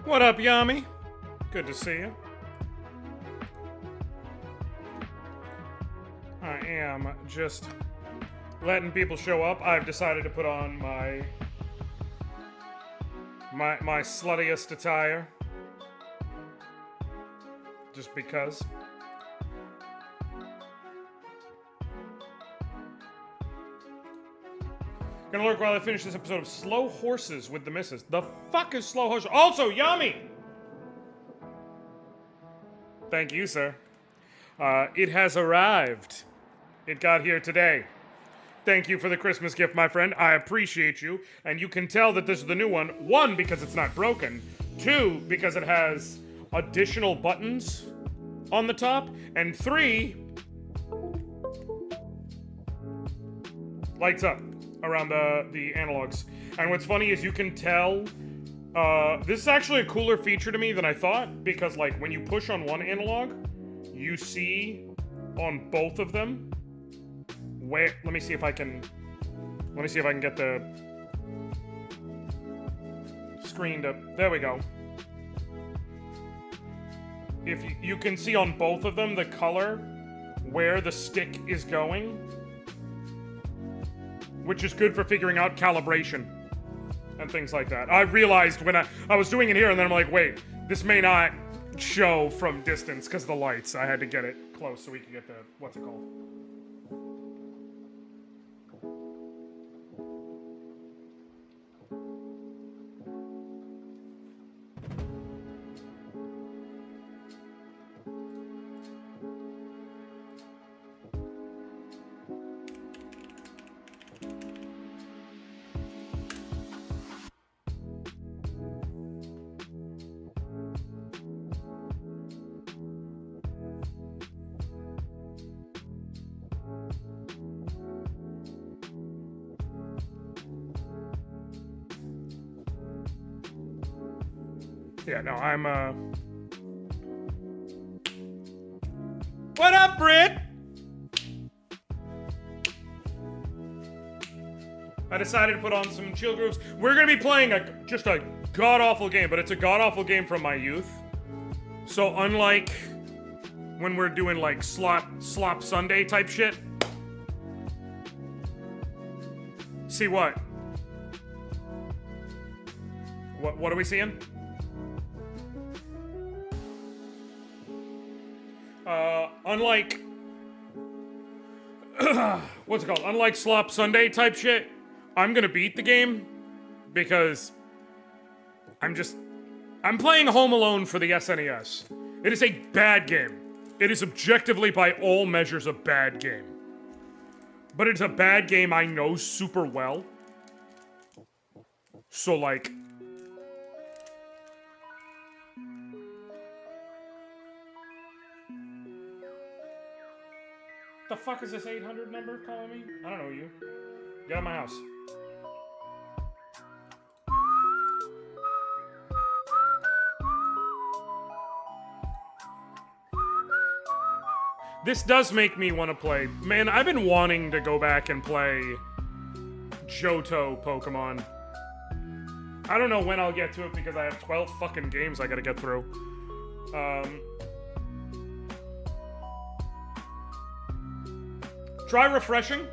What up, Yami? Good to see you. I am just letting people show up. I've decided to put on my sluttiest attire. Just because. Gonna lurk while I finish this episode of Slow Horses with the Missus. The fuck is Slow Horses? Also, Yami! Thank you, sir. It has arrived. It got here today. Thank you for the Christmas gift, my friend. I appreciate you. And you can tell that this is the new one. 1, because it's not broken. 2, because it has additional buttons on the top. And 3, lights up around the analogs. And what's funny is you can tell, this is actually a cooler feature to me than I thought, because like when you push on one analog, you see on both of them where, let me see if I can get the screen to, there we go. If you can see on both of them the color where the stick is going, which is good for figuring out calibration and things like that. I realized when I was doing it here, and then I'm like, wait, this may not show from distance because of the lights. I had to get it close so we could get the, what's it called? Yeah, no, I'm, What up, Britt? I decided to put on some chill grooves. We're gonna be playing just a god-awful game, but it's a god-awful game from my youth. So unlike when we're doing, like, Slop Sunday type shit. See what? What are we seeing? Unlike, what's it called? Unlike Slop Sunday type shit, I'm gonna beat the game because I'm playing Home Alone for the SNES. It is a bad game. It is objectively by all measures a bad game. But it's a bad game I know super well. So like, the fuck is this 800 number calling me? I don't know you. Get out of my house. This does make me want to play. Man, I've been wanting to go back and play Johto Pokemon. I don't know when I'll get to it because I have 12 fucking games I gotta get through. Try refreshing.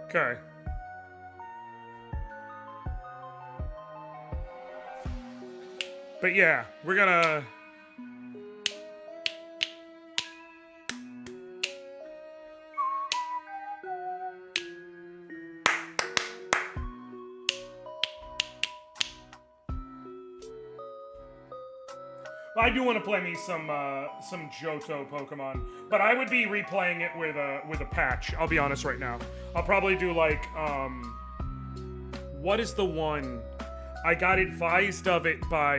Okay. But yeah, we're gonna... I do want to play me some Johto Pokemon, but I would be replaying it with a patch. I'll be honest right now. I'll probably do like what is the one? I got advised of it by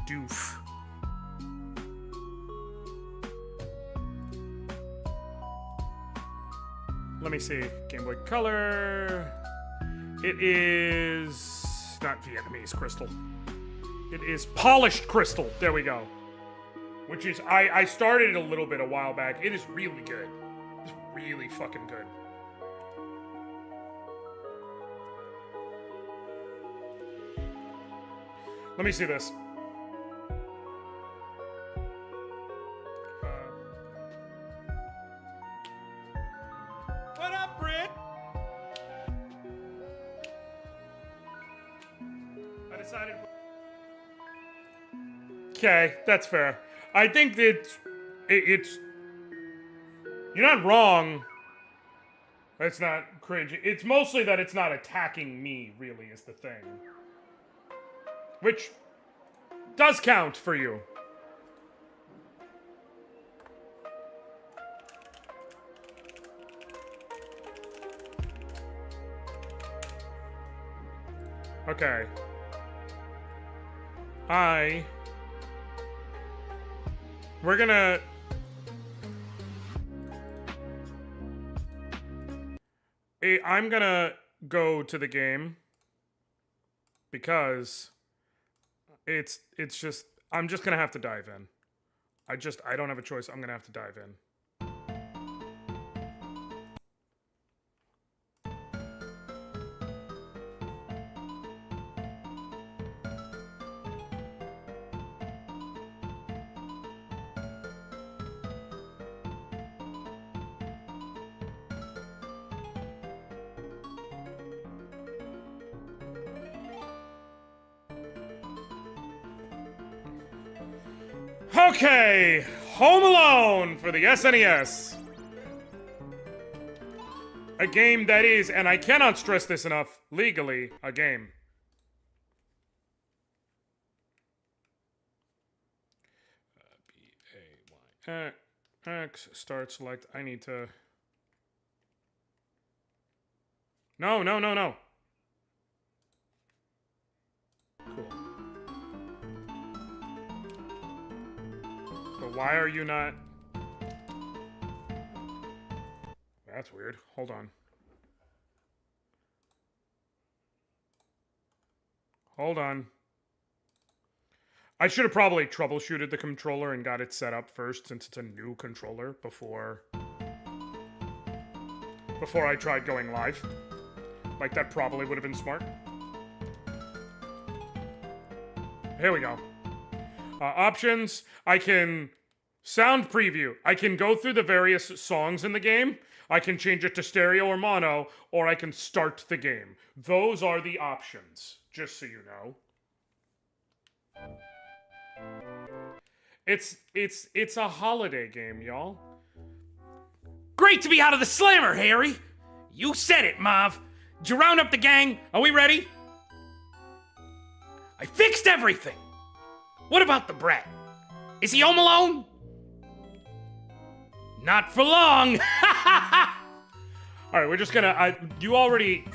Doof. Let me see. Game Boy Color. It is not Vietnamese crystal. It is polished crystal. There we go. Which is, I started it a little bit a while back. It is really good. It's really fucking good. Let me see this. What up, Britt? I decided... Okay, that's fair. I think that it's... You're not wrong. It's not cringy. It's mostly that it's not attacking me, really, is the thing. Which does count for you. Okay. We're gonna... I'm gonna go to the game because it's just, I'm just gonna have to dive in. I don't have a choice. I'm gonna have to dive in. Okay, Home Alone for the SNES. A game that is, and I cannot stress this enough, legally a game. B-A-Y-X, start, select, I need to... No. Cool. But why are you not... That's weird. Hold on. Hold on. I should have probably troubleshooted the controller and got it set up first since it's a new controller before I tried going live. Like, that probably would have been smart. Here we go. Options. I can sound preview. I can go through the various songs in the game. I can change it to stereo or mono, or I can start the game. Those are the options, just so you know. It's a holiday game, y'all. Great to be out of the slammer, Harry. You said it, Mav. Did you round up the gang? Are we ready? I fixed everything. What about the brat? Is he home alone? Not for long. All right, we're just gonna... you already...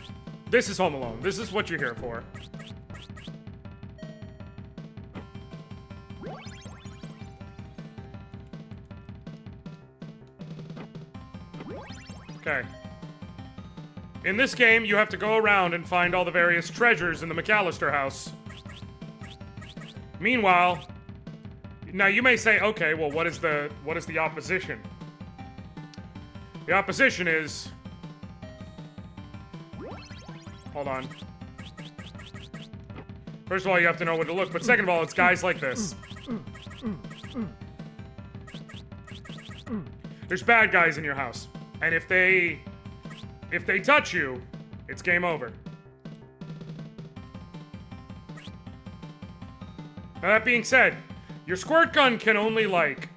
This is Home Alone. This is what you're here for. Okay. In this game, you have to go around and find all the various treasures in the McAllister house. Meanwhile, now you may say, okay, well, what is the opposition? The opposition is... Hold on. First of all, you have to know where to look, but second of all, it's guys like this. There's bad guys in your house, and if they touch you, it's game over. Now, that being said, your squirt gun can only, like...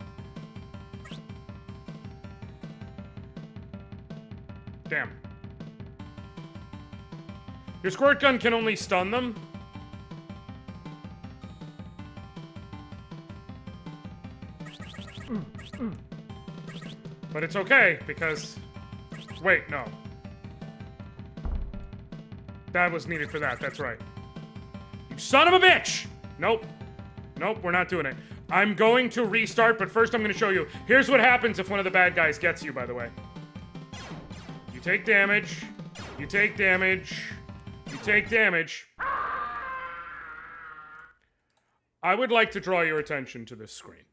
Damn. Your squirt gun can only stun them. But it's okay, because... Wait, no. That was needed for that, that's right. You son of a bitch! Nope. Nope, we're not doing it. I'm going to restart, but first I'm going to show you. Here's what happens if one of the bad guys gets you, by the way. You take damage. You take damage. You take damage. I would like to draw your attention to this screen.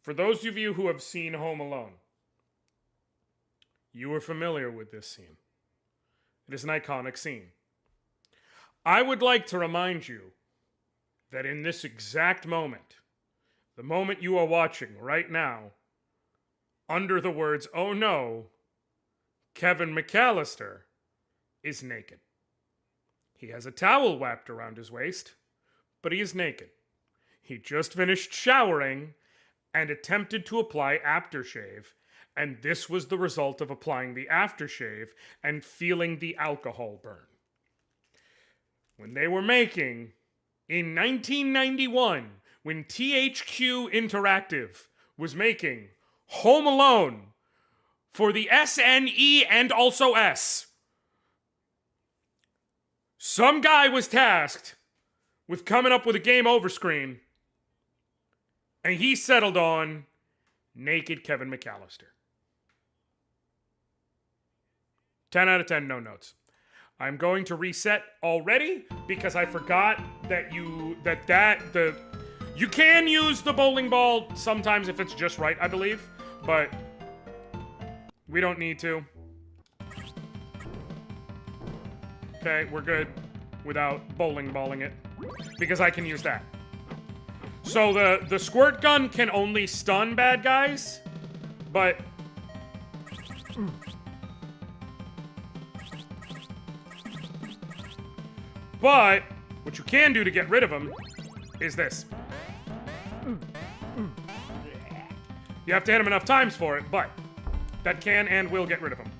For those of you who have seen Home Alone, you are familiar with this scene. It is an iconic scene. I would like to remind you that in this exact moment, the moment you are watching right now, under the words, "Oh no," Kevin McAllister is naked. He has a towel wrapped around his waist, but he is naked. He just finished showering and attempted to apply aftershave, and this was the result of applying the aftershave and feeling the alcohol burn. When they were making, in 1991, when THQ Interactive was making Home Alone for the SNE and also S, some guy was tasked with coming up with a game over screen, and he settled on naked Kevin McAllister. 10 out of 10, no notes. I'm going to reset already because I forgot that you can use the bowling ball sometimes if it's just right, I believe, but we don't need to. Okay, we're good without bowling balling it because I can use that. So the squirt gun can only stun bad guys, but what you can do to get rid of them is this. You have to hit him enough times for it, but that can and will get rid of him.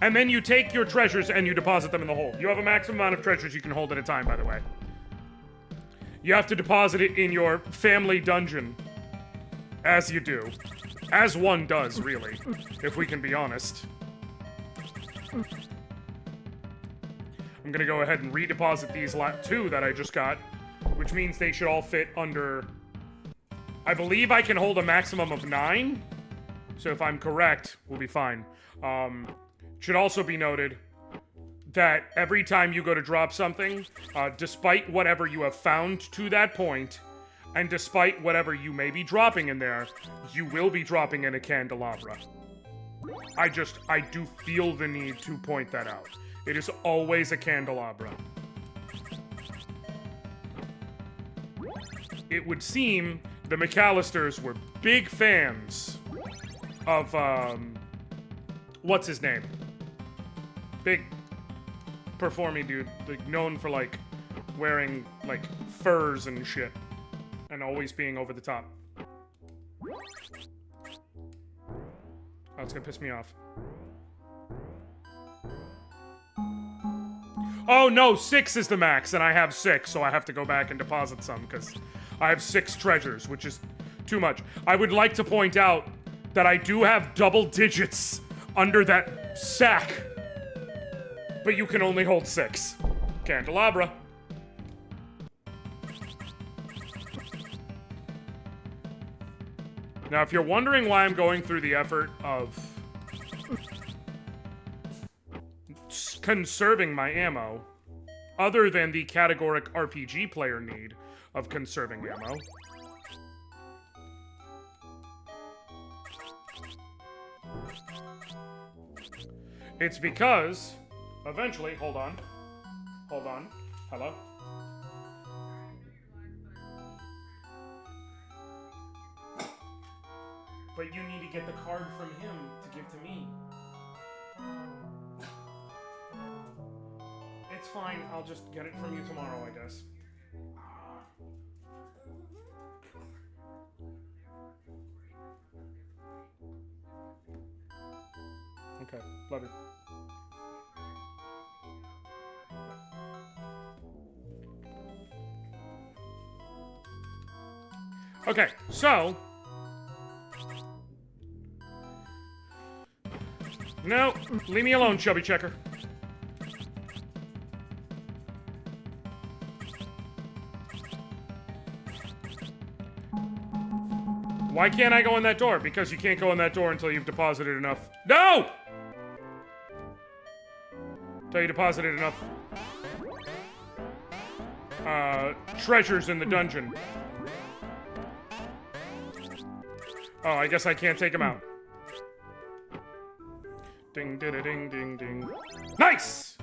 And then you take your treasures and you deposit them in the hole. You have a maximum amount of treasures you can hold at a time, by the way. You have to deposit it in your family dungeon. As you do. As one does, really. If we can be honest. I'm gonna go ahead and redeposit these two that I just got. Which means they should all fit under... I believe I can hold a maximum of 9. So if I'm correct, we'll be fine. Should also be noted that every time you go to drop something, despite whatever you have found to that point, and despite whatever you may be dropping in there, you will be dropping in a candelabra. I do feel the need to point that out. It is always a candelabra. It would seem the McAllisters were big fans of, what's his name? Big performing dude, like, known for, like, wearing, like, furs and shit. And always being over the top. Oh, it's gonna piss me off. Oh, no, 6 is the max, and I have 6, so I have to go back and deposit some, because I have 6 treasures, which is too much. I would like to point out that I do have double digits under that sack. But you can only hold 6. Candelabra. Now, if you're wondering why I'm going through the effort of conserving my ammo, other than the categoric RPG player need of conserving ammo, it's because eventually, hold on, hello? But you need to get the card from him to give to me. It's fine, I'll just get it from you tomorrow, I guess. Okay, love you. Okay, so... No, leave me alone, chubby checker. Why can't I go in that door? Because you can't go in that door until you've deposited enough. No! Until you deposited enough treasures in the dungeon. Oh, I guess I can't take him out. Ding, ding, ding, ding, ding. Nice!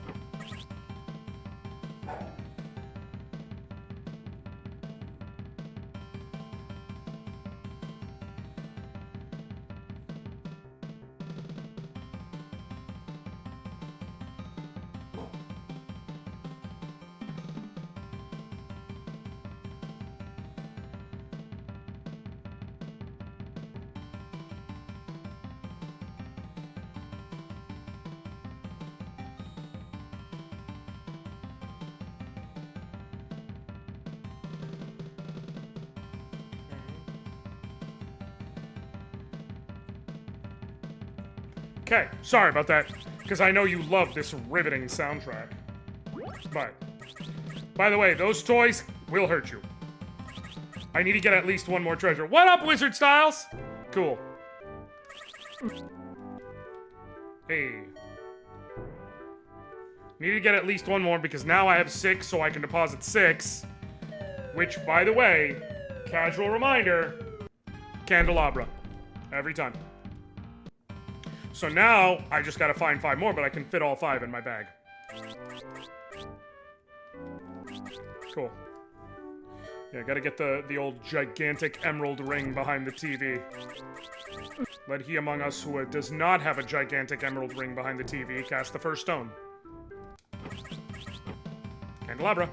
Okay, sorry about that, because I know you love this riveting soundtrack. But, by the way, those toys will hurt you. I need to get at least one more treasure. What up, Wizard Styles? Cool. Hey. Need to get at least one more, because now I have 6, so I can deposit 6. Which, by the way, casual reminder, candelabra. Every time. So now, I just gotta find 5 more, but I can fit all 5 in my bag. Cool. Yeah, gotta get the old gigantic emerald ring behind the TV. Let he among us who does not have a gigantic emerald ring behind the TV cast the first stone. Candelabra.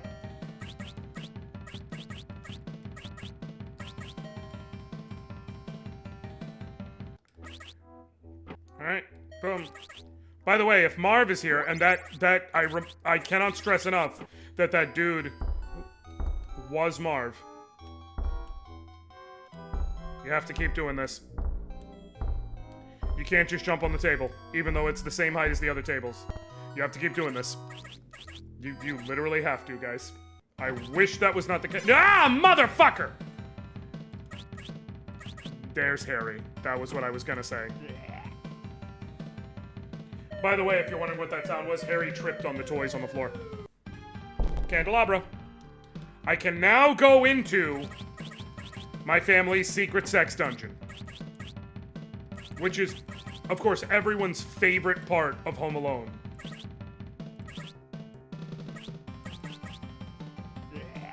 Alright, boom. By the way, if Marv is here, and I cannot stress enough that dude was Marv. You have to keep doing this. You can't just jump on the table, even though it's the same height as the other tables. You have to keep doing this. You literally have to, guys. I wish that was not the case. Ah, motherfucker! There's Harry. That was what I was gonna say. By the way, if you're wondering what that sound was, Harry tripped on the toys on the floor. Candelabra. I can now go into my family's secret sex dungeon. Which is, of course, everyone's favorite part of Home Alone.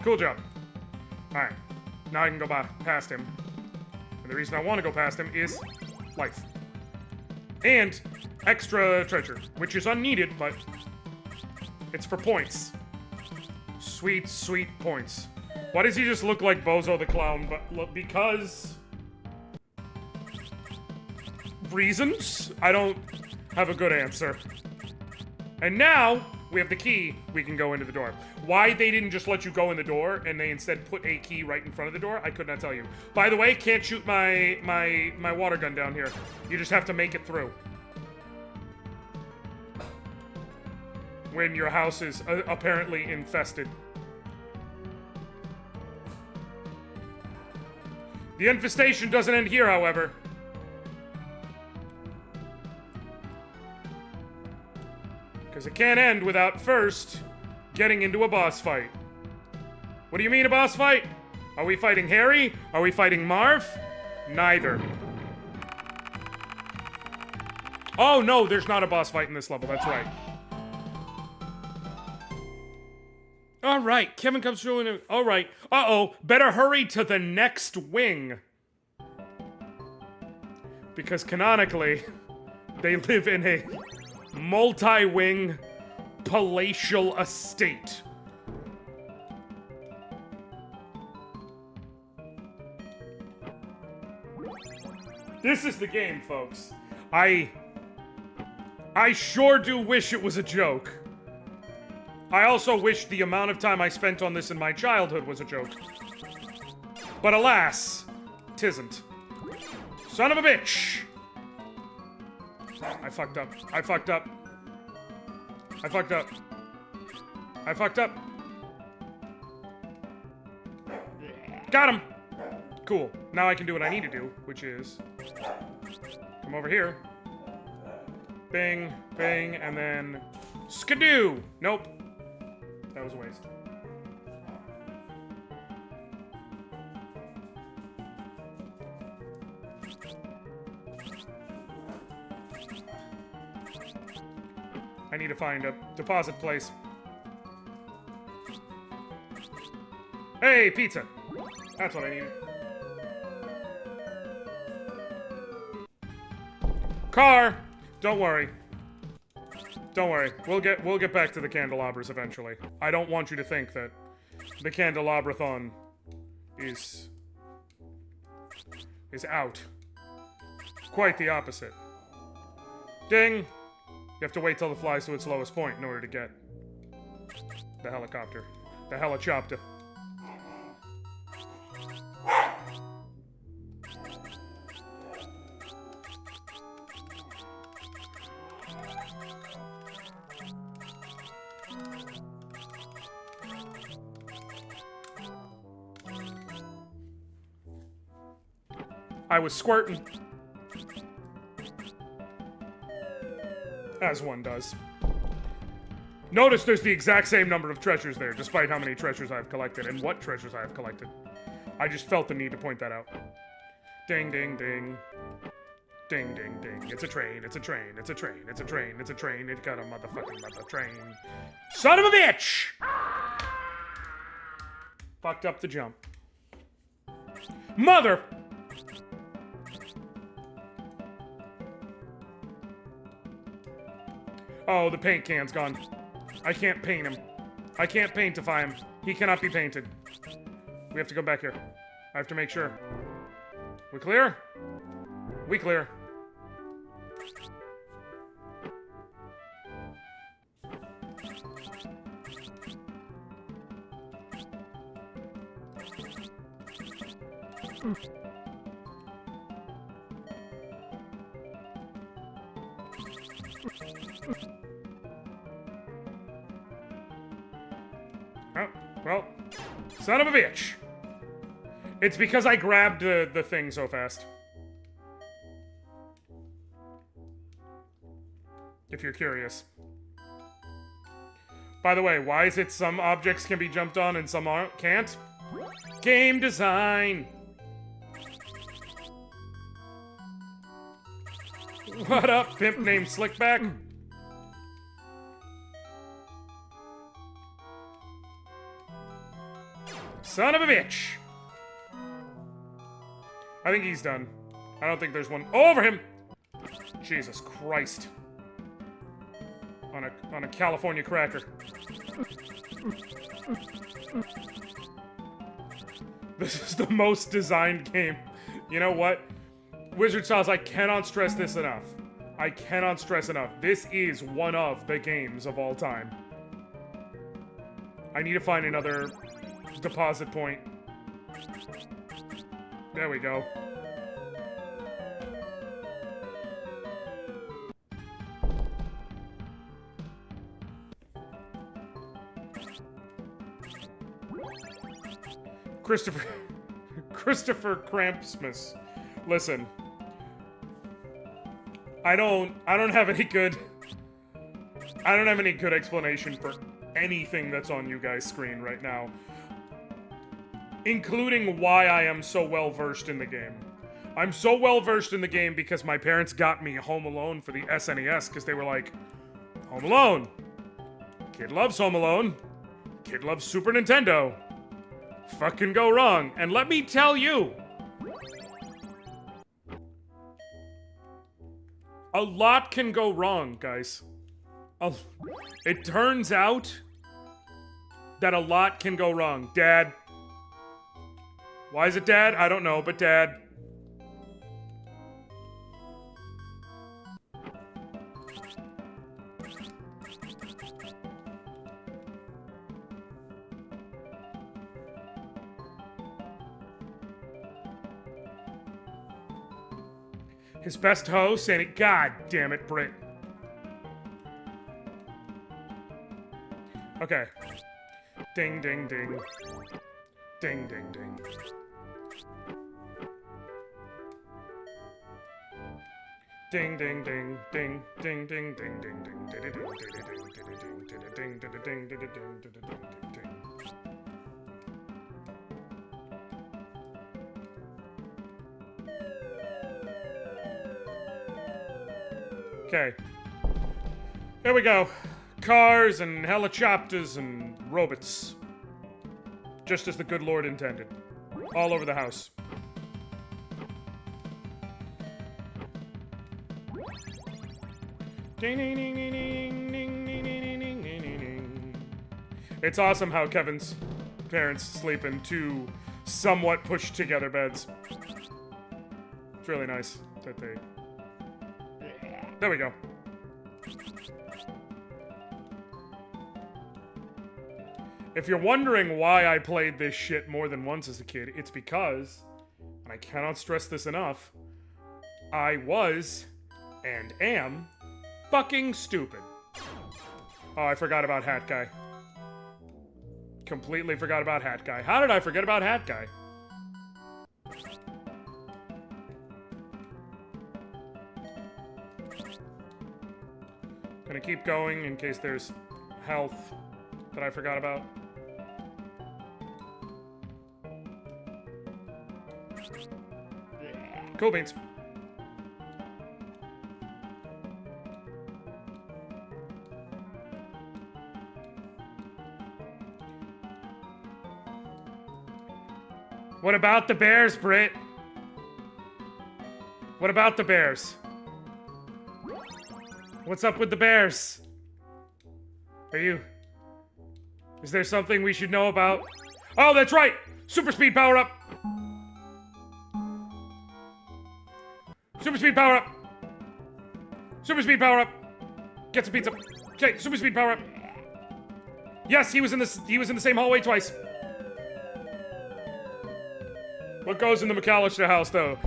Cool job. Alright. Now I can go past him. And the reason I want to go past him is life. And extra treasure, which is unneeded, but it's for points. Sweet, sweet points. Why does he just look like Bozo the Clown? But because reasons? I don't have a good answer. And now we have the key. We can go into the door. Why they didn't just let you go in the door and they instead put a key right in front of the door, I could not tell you. By the way, can't shoot my water gun down here. You just have to make it through. When your house is apparently infested. The infestation doesn't end here, however. Because it can't end without first getting into a boss fight. What do you mean a boss fight? Are we fighting Harry? Are we fighting Marv? Neither. Oh no, there's not a boss fight in this level, that's right. Alright, Kevin comes through and... Alright. Uh-oh. Better hurry to the next wing. Because canonically, they live in a multi-wing palatial estate. This is the game, folks. I sure do wish it was a joke. I also wish the amount of time I spent on this in my childhood was a joke. But alas, tisn't. Son of a bitch! I fucked up. I fucked up. I fucked up. I fucked up. Got him! Cool. Now I can do what I need to do, which is come over here. Bing, bing, and then skidoo. Nope. That was a waste. I need to find a deposit place. Hey, pizza! That's what I needed. Car! Don't worry. Don't worry. We'll get back to the candelabras eventually. I don't want you to think that the candelabrathon is out. Quite the opposite. Ding! You have to wait till it flies to its lowest point in order to get the helicopter. The helichopter. I was squirting. As one does. Notice there's the exact same number of treasures there, despite how many treasures I've collected and what treasures I have collected. I just felt the need to point that out. Ding, ding, ding. Ding, ding, ding. It's a train, it's a train, it's a train, it's a train, it's a train. It got a motherfucking mother train. Son of a bitch! Fucked up the jump. Mother... Oh, the paint can's gone. I can't paint him. I can't paintify him. He cannot be painted. We have to go back here. I have to make sure. We clear? We clear. Oh, well, son of a bitch. It's because I grabbed the thing so fast. If you're curious. By the way, why is it some objects can be jumped on and some can't? Game design! What up, pimp named Slickback? Son of a bitch! I think he's done. I don't think there's one over him! Jesus Christ. On a California cracker. This is the most designed game. You know what? Wizard Styles, I cannot stress this enough. I cannot stress enough. This is one of the games of all time. I need to find another deposit point. There we go. Christopher Krampsmas. Listen. I don't have any good explanation for anything that's on you guys' screen right now. Including why I am so well versed in the game. I'm so well versed in the game because my parents got me Home Alone for the SNES because they were like, Home Alone. Kid loves Home Alone. Kid loves Super Nintendo. Fucking go wrong. And let me tell you, a lot can go wrong, guys. It turns out that a lot can go wrong. Dad. Why is it Dad? I don't know, but Dad. His best host, saying it. God damn it, Brit. Okay. Ding, ding, ding. Ding, ding, ding. Ding ding ding ding ding ding ding ding ding ding ding ding ding ding ding. Okay. Here we go. Cars and helicopters and robots. Just as the good Lord intended. All over the house. It's awesome how Kevin's parents sleep in two somewhat pushed together beds. It's really nice that they... There we go. If you're wondering why I played this shit more than once as a kid, it's because, and I cannot stress this enough, I was, and am, fucking stupid. Oh, I forgot about Hat Guy. Completely forgot about Hat Guy. How did I forget about Hat Guy? Gonna keep going in case there's health that I forgot about. Cool beans. What about the bears, Britt? What about the bears? What's up with the bears? Are you... Is there something we should know about? Oh, that's right! Super speed power up! Super speed power up! Super speed power up! Get some pizza. Okay, super speed power up. Yes, he was in the same hallway twice. What goes in the McAllister house, though?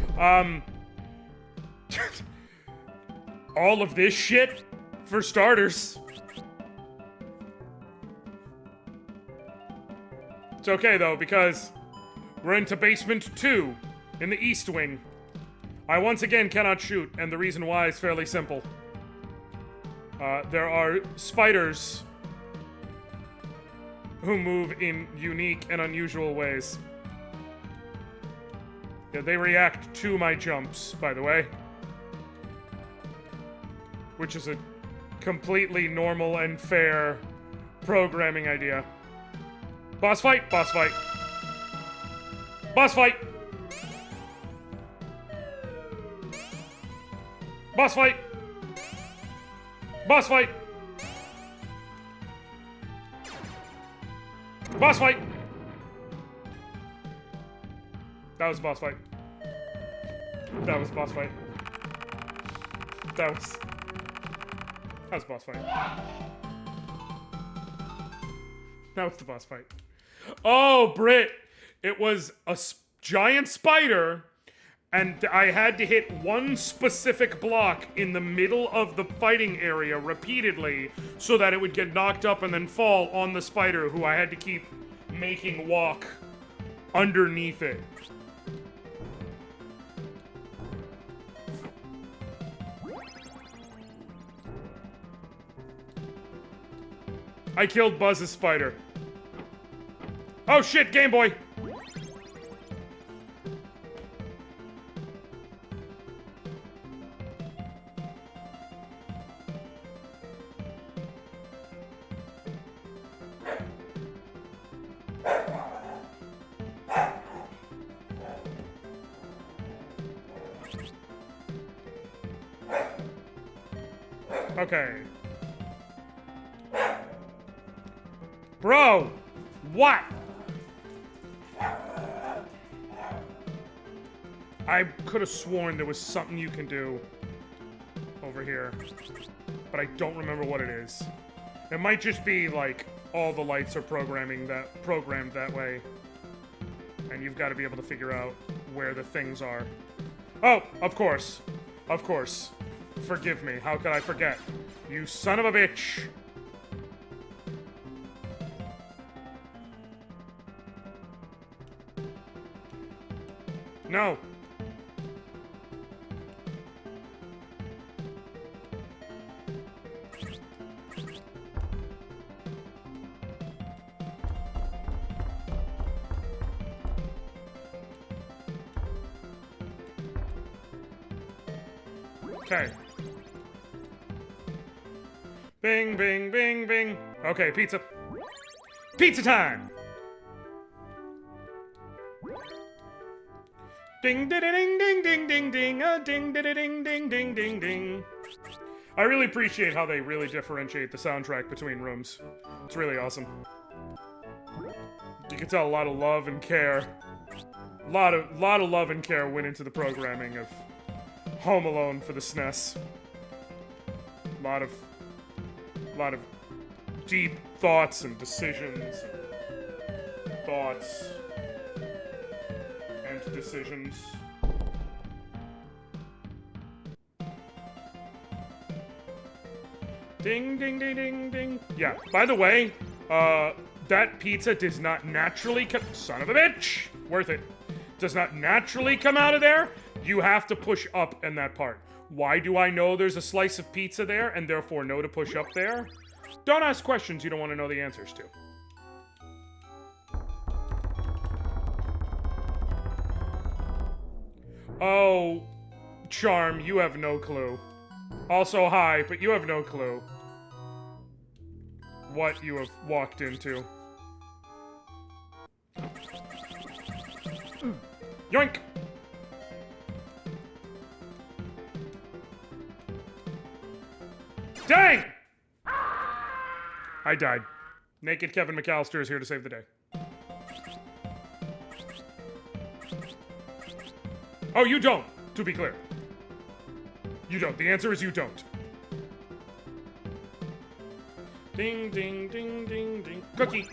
All of this shit, for starters. It's okay, though, because we're into basement 2 in the East Wing. I once again cannot shoot, and the reason why is fairly simple. There are spiders who move in unique and unusual ways. Yeah, they react to my jumps, by the way. Which is a completely normal and fair programming idea. Boss fight! Boss fight! Boss fight! Boss fight! Boss fight! Boss fight! That was a boss fight. That was a boss fight. That was a boss fight. That was the boss fight. Oh, Britt! It was a giant spider, and I had to hit one specific block in the middle of the fighting area repeatedly so that it would get knocked up and then fall on the spider, who I had to keep making walk underneath it. I killed Buzz's spider. Oh shit, Game Boy! Okay. Bro! What? I could have sworn there was something you can do over here, but I don't remember what it is. It might just be like all the lights are programmed that way, and you've got to be able to figure out where the things are. Oh, of course. Of course. Forgive me. How could I forget? You son of a bitch. No. Okay. Bing, bing, bing, bing. Okay, pizza. Pizza time! Ding, ding, ding, ding, ding, ding, ding, ding, ding, ding, ding, ding, ding, ding. I really appreciate how they really differentiate the soundtrack between rooms. It's really awesome. You can tell a lot of love and care. A lot of love and care went into the programming of Home Alone for the SNES. A lot of deep thoughts and decisions. Thoughts and decisions. Ding, ding, ding, ding, ding. Yeah, by the way, that pizza does not naturally come... Son of a bitch! Worth it. Does not naturally come out of there. You have to push up in that part. Why do I know there's a slice of pizza there and therefore know to push up there? Don't ask questions you don't want to know the answers to. Oh, Charm, you have no clue. Also, hi, but you have no clue what you have walked into. Yoink! Dang! I died. Naked Kevin McAllister is here to save the day. Oh, you don't, to be clear. You don't. The answer is you don't. Ding, ding, ding, ding, ding. Cookie!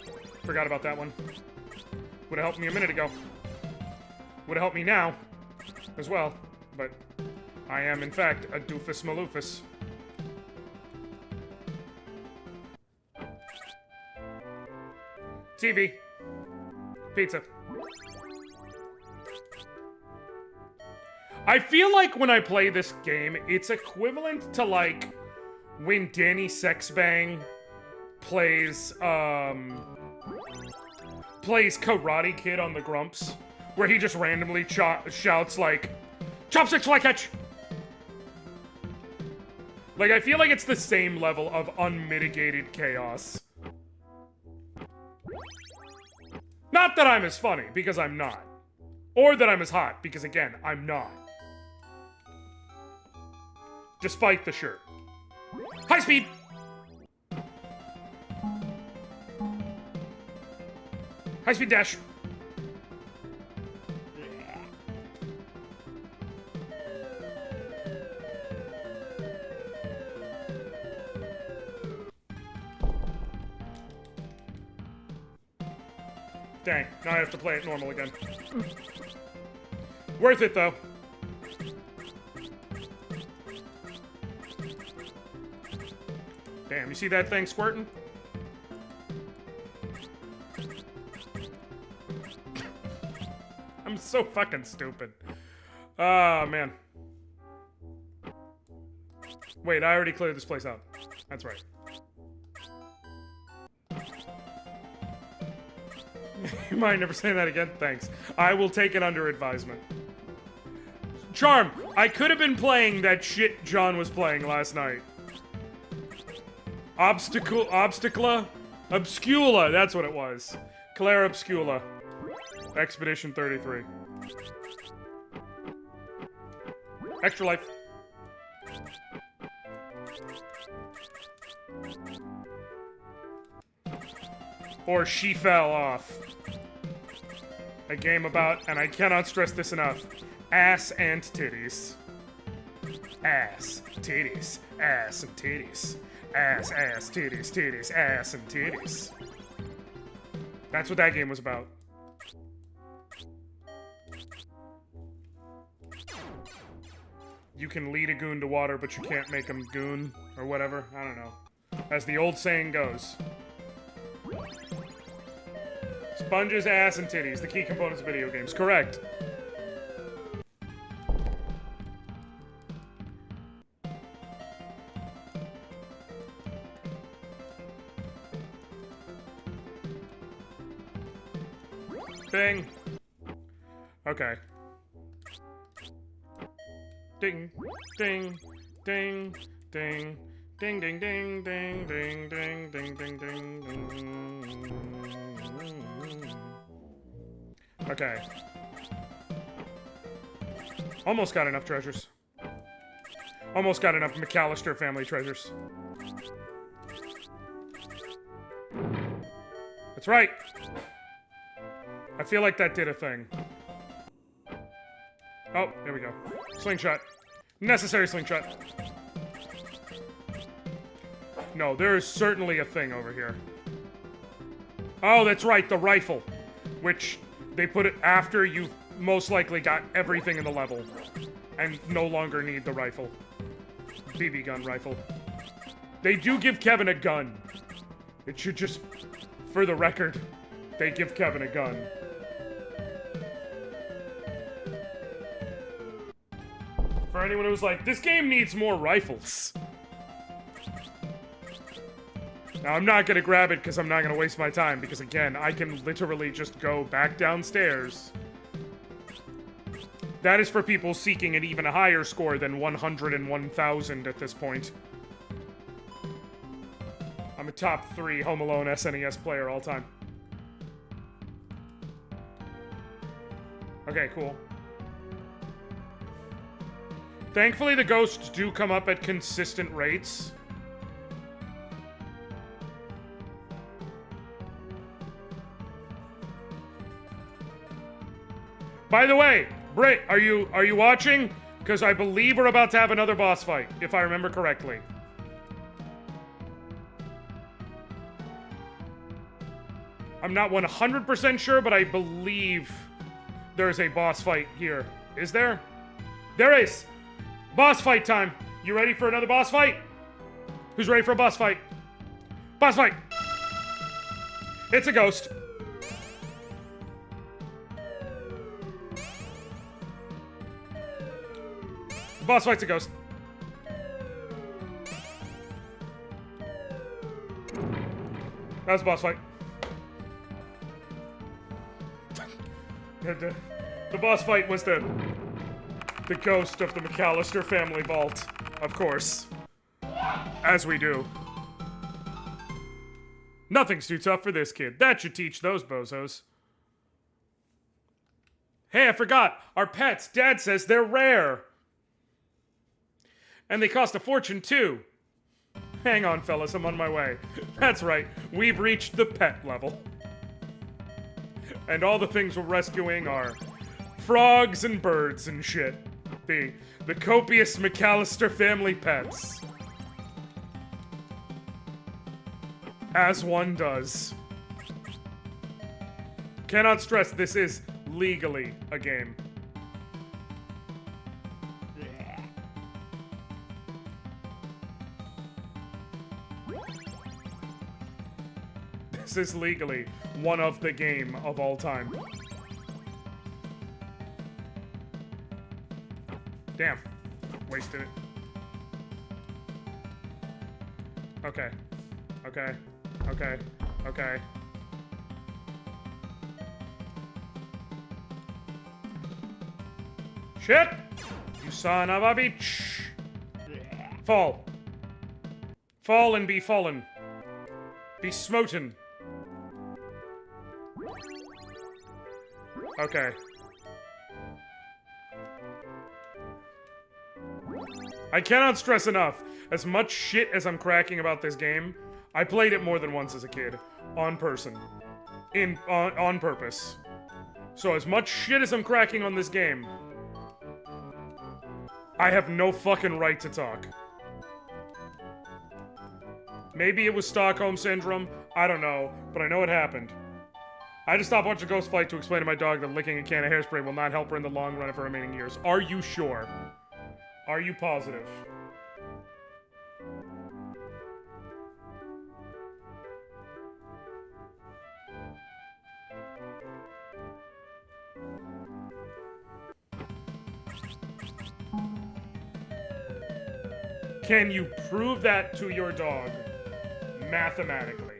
Forgot about that one. Would have helped me a minute ago. Would have helped me now, as well. But I am, in fact, a doofus maloofus. TV. Pizza. I feel like when I play this game, it's equivalent to, like, when Danny Sexbang plays Karate Kid on the Grumps, where he just randomly shouts, like, Chopsticks fly catch! Like, I feel like it's the same level of unmitigated chaos. Not that I'm as funny, because I'm not. Or that I'm as hot, because again, I'm not. Despite the shirt. High speed! High speed dash. Dang, now I have to play it normal again. Worth it, though. Damn, you see that thing squirting? I'm so fucking stupid. Oh, man. Wait, I already cleared this place out. That's right. You mind never saying that again? Thanks. I will take it under advisement. Charm, I could have been playing that shit John was playing last night. Obstacula? Obscula, that's what it was. Claire Obscula. Expedition 33. Extra life. Or She Fell Off. A game about, and I cannot stress this enough, ass and titties. Ass, titties, ass and titties. Ass, ass, titties, titties, ass and titties. That's what that game was about. You can lead a goon to water, but you can't make him goon, or whatever. I don't know. As the old saying goes. Sponges, ass, and titties, the key components of video games. Correct. Ding. Okay. Ding, ding, Ding, ding, ding, ding, ding, ding, ding, ding, ding, ding, ding, ding. Okay. Almost got enough treasures. Almost got enough McAllister family treasures. That's right. I feel like that did a thing. Oh, there we go. Slingshot. Necessary slingshot. No, there is certainly a thing over here. Oh, that's right, the rifle. Which, they put it after you've most likely got everything in the level. And no longer need the rifle. BB gun rifle. They do give Kevin a gun. It should just... For the record, they give Kevin a gun. For anyone who's like, this game needs more rifles. Now, I'm not gonna grab it because I'm not gonna waste my time, because again, I can literally just go back downstairs. That is for people seeking an even higher score than 101,000 at this point. I'm a top 3 Home Alone SNES player all time. Okay, cool. Thankfully, the ghosts do come up at consistent rates. By the way, Britt, are you watching? Because I believe we're about to have another boss fight, if I remember correctly. I'm not 100% sure, but I believe there's a boss fight here. Is there? There is! Boss fight time! You ready for another boss fight? Who's ready for a boss fight? Boss fight! It's a ghost. Boss fight's a ghost. That was a boss fight. The boss fight was the ghost of the McAllister family vault, of course. As we do. Nothing's too tough for this kid. That should teach those bozos. Hey, I forgot. Our pets. Dad says they're rare. And they cost a fortune, too. Hang on, fellas. I'm on my way. That's right. We've reached the pet level. And all the things we're rescuing are frogs and birds and shit. The copious McAllister family pets. As one does. Cannot stress, this is legally a game. This is legally one of the game of all time. Damn. Wasted it. Okay. Okay. Okay. Okay. Shit! You son of a bitch! Fall. Fall and be fallen. Be smoten. Okay. I cannot stress enough, as much shit as I'm cracking about this game, I played it more than once as a kid. On purpose. So as much shit as I'm cracking on this game, I have no fucking right to talk. Maybe it was Stockholm Syndrome, I don't know, but I know it happened. I had to stop watching Ghost Fight to explain to my dog that licking a can of hairspray will not help her in the long run of her remaining years. Are you sure? Are you positive? Can you prove that to your dog mathematically?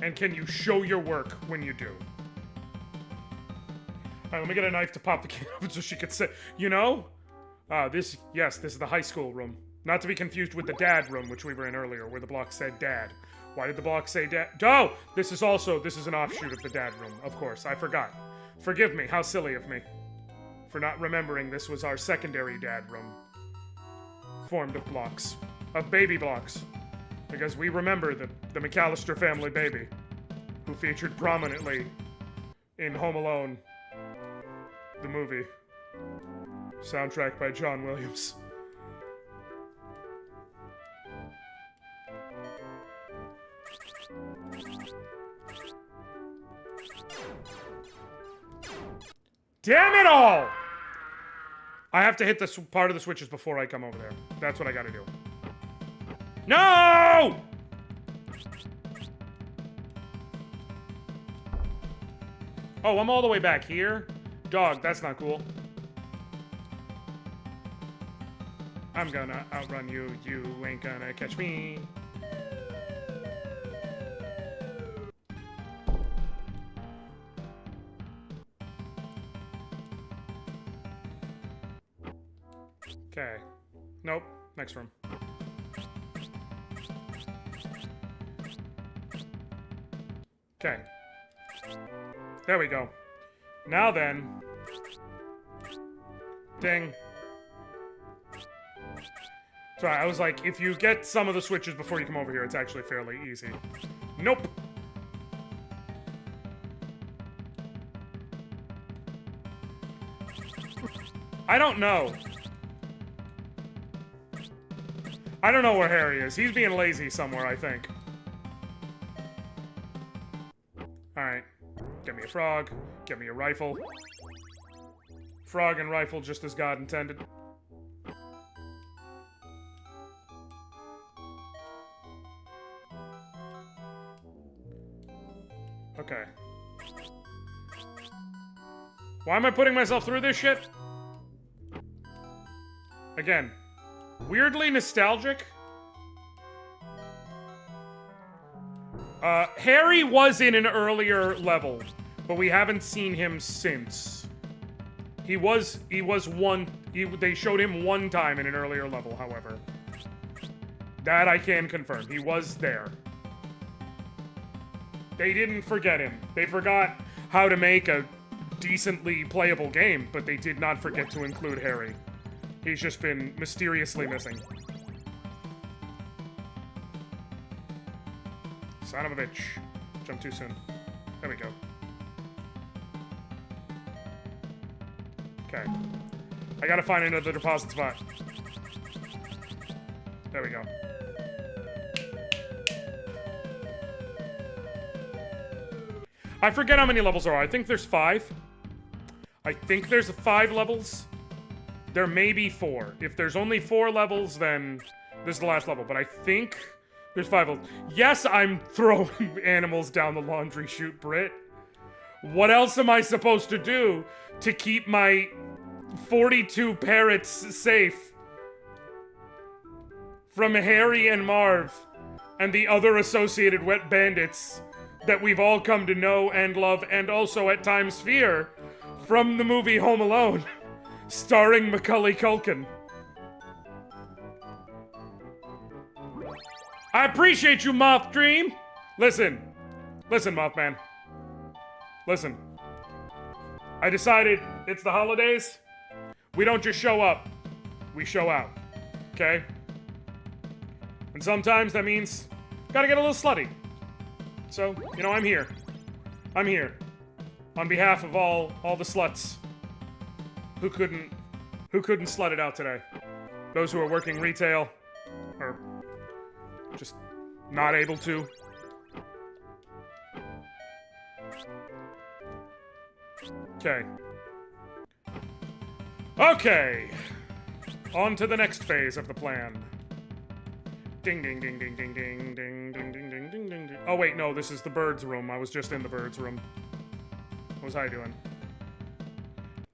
And can you show your work when you do? Alright, let me get a knife to pop the can open so she could say, you know? This is the high school room. Not to be confused with the dad room, which we were in earlier, where the block said dad. Why did the block say dad? Oh! This is an offshoot of the dad room, of course. I forgot. Forgive me, how silly of me. For not remembering this was our secondary dad room. Formed of blocks. Of baby blocks. Because we remember the McAllister family baby. Who featured prominently in Home Alone. The movie. Soundtrack by John Williams. Damn it all! I have to hit this part of the switches before I come over there. That's what I gotta do. No! Oh, I'm all the way back here? Dog, that's not cool. I'm gonna outrun you. You ain't gonna catch me. Okay. Nope. Next room. Okay. There we go. Now then. Ding. Sorry, I was like, if you get some of the switches before you come over here, it's actually fairly easy. Nope. I don't know. I don't know where Harry is. He's being lazy somewhere, I think. Alright. Get me a frog. Get me a rifle. Frog and rifle just as God intended. Okay. Why am I putting myself through this shit? Again. Weirdly nostalgic. Harry was in an earlier level, but we haven't seen him since. They showed him one time in an earlier level, however. That I can confirm. He was there. They didn't forget him. They forgot how to make a decently playable game, but they did not forget to include Harry. He's just been mysteriously missing. Son of a bitch. Jump too soon. There we go. Okay. I gotta find another deposit spot. There we go. I forget how many levels there are. I think there's 5. I think there's 5 levels. There may be 4. If there's only 4 levels, then this is the last level. But I think there's 5 levels. Yes, I'm throwing animals down the laundry chute, Britt. What else am I supposed to do to keep my 42 parrots safe from Harry and Marv and the other associated wet bandits that we've all come to know and love and also at times fear from the movie Home Alone? Starring Macaulay Culkin. I appreciate you, Moth Dream! Listen. Listen, Mothman. Listen. I decided it's the holidays. We don't just show up. We show out. Okay? And sometimes that means gotta get a little slutty. So, you know, I'm here. I'm here. On behalf of all the sluts who couldn't slut it out today. Those who are working retail, or just not able to. Okay. Okay! On to the next phase of the plan. Ding ding ding ding ding ding ding ding ding ding ding ding ding. Oh wait, no, this is the birds' room. I was just in the birds' room. What was I doing?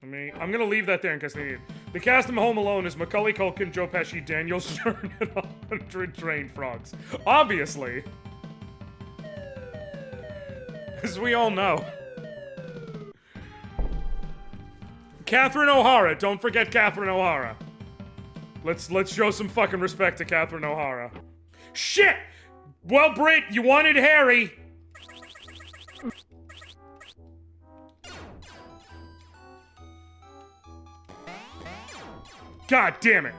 I'm gonna leave that there in case they need it. The cast of Home Alone is Macaulay Culkin, Joe Pesci, Daniel Stern, and 100 trained frogs. Obviously. As we all know. Catherine O'Hara. Don't forget Catherine O'Hara. Let's show some fucking respect to Catherine O'Hara. Shit! Well, Britt, you wanted Harry. God damn it.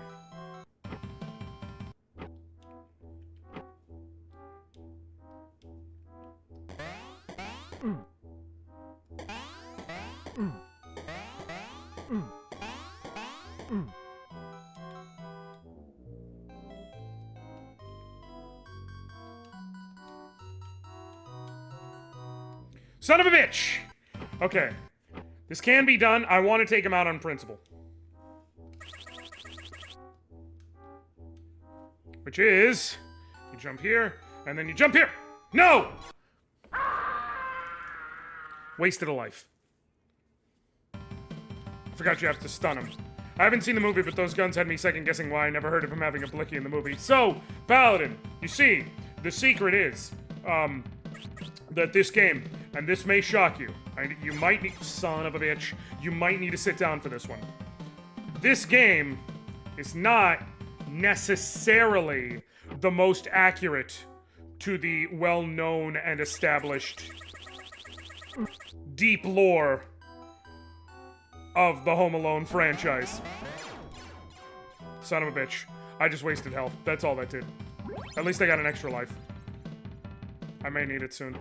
Son of a bitch! Okay. This can be done. I want to take him out on principle. Which is... you jump here, and then you jump here! No! Wasted a life. Forgot you have to stun him. I haven't seen the movie, but those guns had me second-guessing why I never heard of him having a blicky in the movie. So, Paladin, you see, the secret is, that this game, and this may shock you, you might need, son of a bitch, you might need to sit down for this one. This game is not necessarily the most accurate to the well-known and established deep lore of the Home Alone franchise. Son of a bitch. I just wasted health. That's all that did. At least I got an extra life. I may need it soon.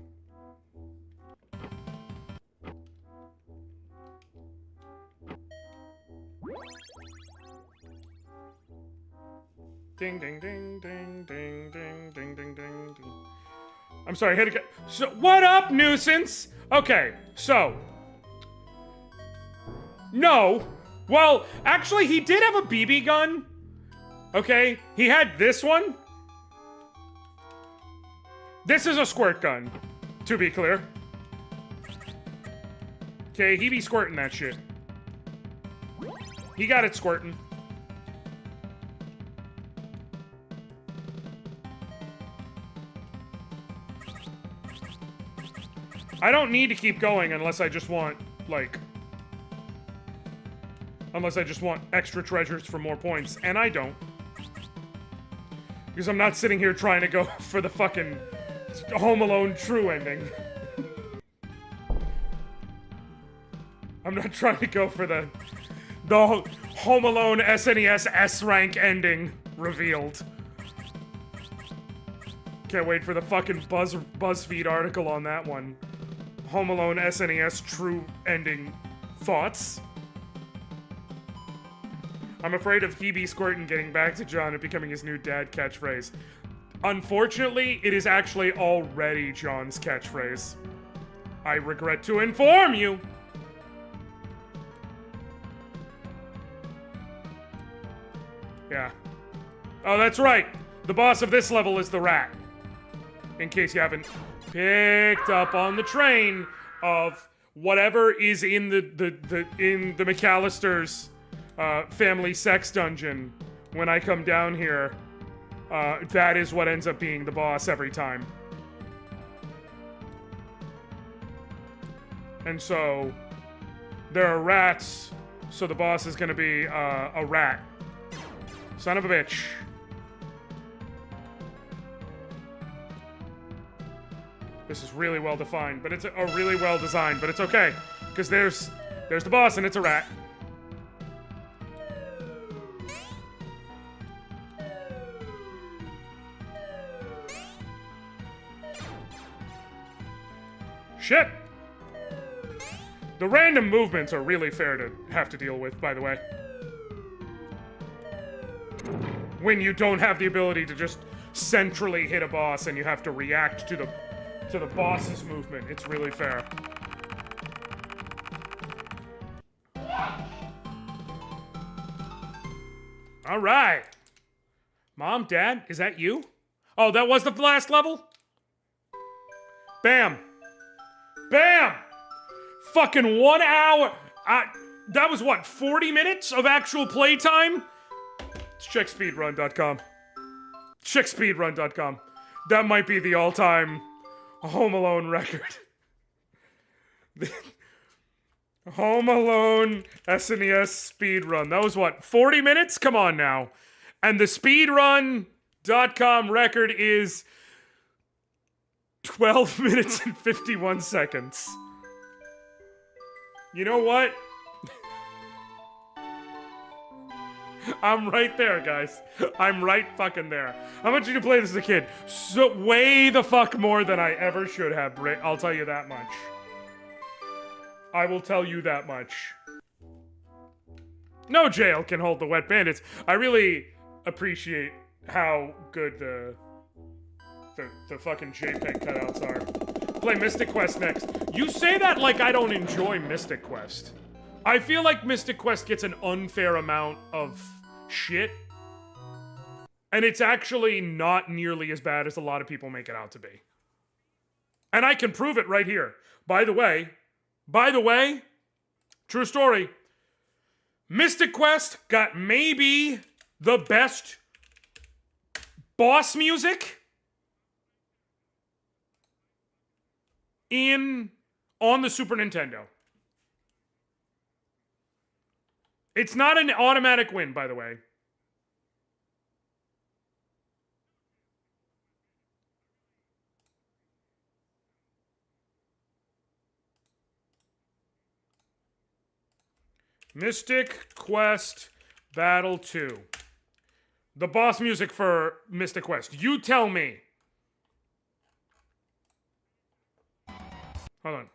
Ding, ding, ding, ding, ding, ding, ding, ding, ding, ding. I'm sorry, I had to get... So, what up, nuisance? Okay, so... No. Well, actually, he did have a BB gun. Okay, he had this one. This is a squirt gun, to be clear. Okay, he be squirting that shit. He got it squirting. I don't need to keep going unless I just want, like... unless I just want extra treasures for more points, and I don't. Because I'm not sitting here trying to go for the fucking Home Alone true ending. I'm not trying to go for the Home Alone SNES S-rank ending revealed. Can't wait for the fucking BuzzFeed article on that one. Home Alone SNES true ending thoughts. I'm afraid of Hebe squirtin' getting back to John and becoming his new dad catchphrase. Unfortunately, it is actually already John's catchphrase. I regret to inform you. Yeah. Oh, that's right. The boss of this level is the rat. In case you haven't picked up on the train of whatever is in the McAllister's family sex dungeon when I come down here. That is what ends up being the boss every time. And so there are rats, so the boss is gonna be a rat. Son of a bitch. This is really well defined, but it's really well designed, but it's okay. Because there's the boss and it's a rat. Shit! The random movements are really fair to have to deal with, by the way. When you don't have the ability to just centrally hit a boss and you have to react to the boss's movement, it's really fair. All right. Mom, Dad, is that you? Oh, that was the last level? Bam. Bam! Fucking 1 hour. That was what, 40 minutes of actual playtime? Let's check speedrun.com. Check speedrun.com. That might be the all-time Home Alone record. Home Alone SNES speedrun. That was what, 40 minutes? Come on now. And the speedrun.com record is 12 minutes and 51 seconds. You know what? I'm right there, guys. I'm right fucking there. I want you to play this as a kid. So way the fuck more than I ever should have, Britt. I'll tell you that much. I will tell you that much. No jail can hold the wet bandits. I really appreciate how good the fucking JPEG cutouts are. Play Mystic Quest next. You say that like I don't enjoy Mystic Quest. I feel like Mystic Quest gets an unfair amount of shit. And it's actually not nearly as bad as a lot of people make it out to be. And I can prove it right here. By the way, true story, Mystic Quest got maybe the best boss music on the Super Nintendo. It's not an automatic win, by the way. Mystic Quest Battle 2. The boss music for Mystic Quest. You tell me. Hold on.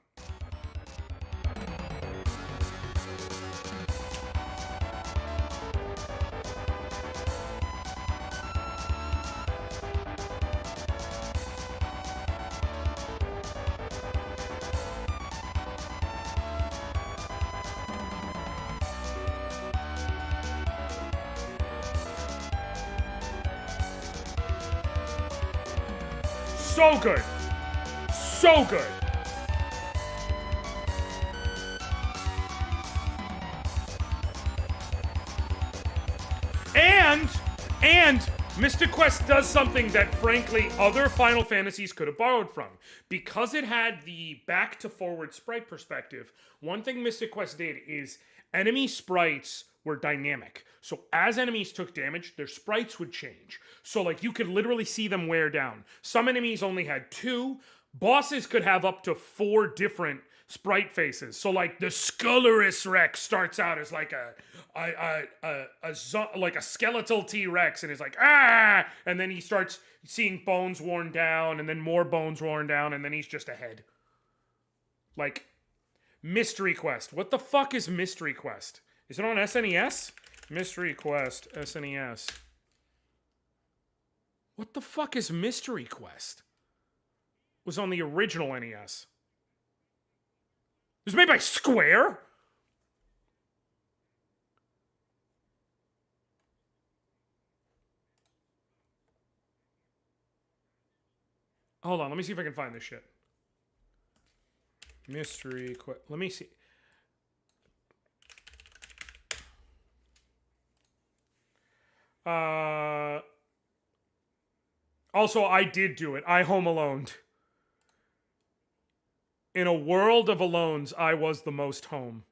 So good. So good. And Mystic Quest does something that, frankly, other Final Fantasies could have borrowed from. Because it had the back to forward sprite perspective, one thing Mystic Quest did is enemy sprites were dynamic. So as enemies took damage, their sprites would change. So like you could literally see them wear down. Some enemies only had 2. Bosses could have up to 4 different sprite faces. So like the Skullerus Rex starts out as like like a skeletal T-Rex and is like, ah! And then he starts seeing bones worn down and then more bones worn down and then he's just a head. Like, Mystery Quest. What the fuck is Mystery Quest? Is it on SNES? Mystery Quest, SNES. What the fuck is Mystery Quest? It was on the original NES. It was made by Square? Hold on, let me see if I can find this shit. Mystery Quest. Let me see. Also, I did do it. I home aloned. In a world of alones, I was the most home.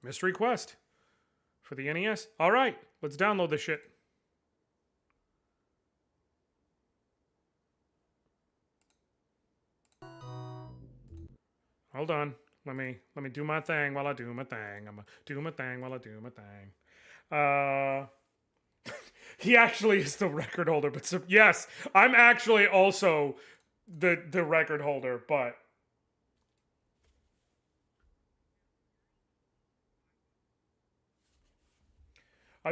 Mystery Quest for the NES. All right, let's download this shit. Hold on. Let me do my thing while I do my thing. I'm gonna do my thing while I do my thing. He actually is the record holder, but so, yes, I'm actually also the record holder, but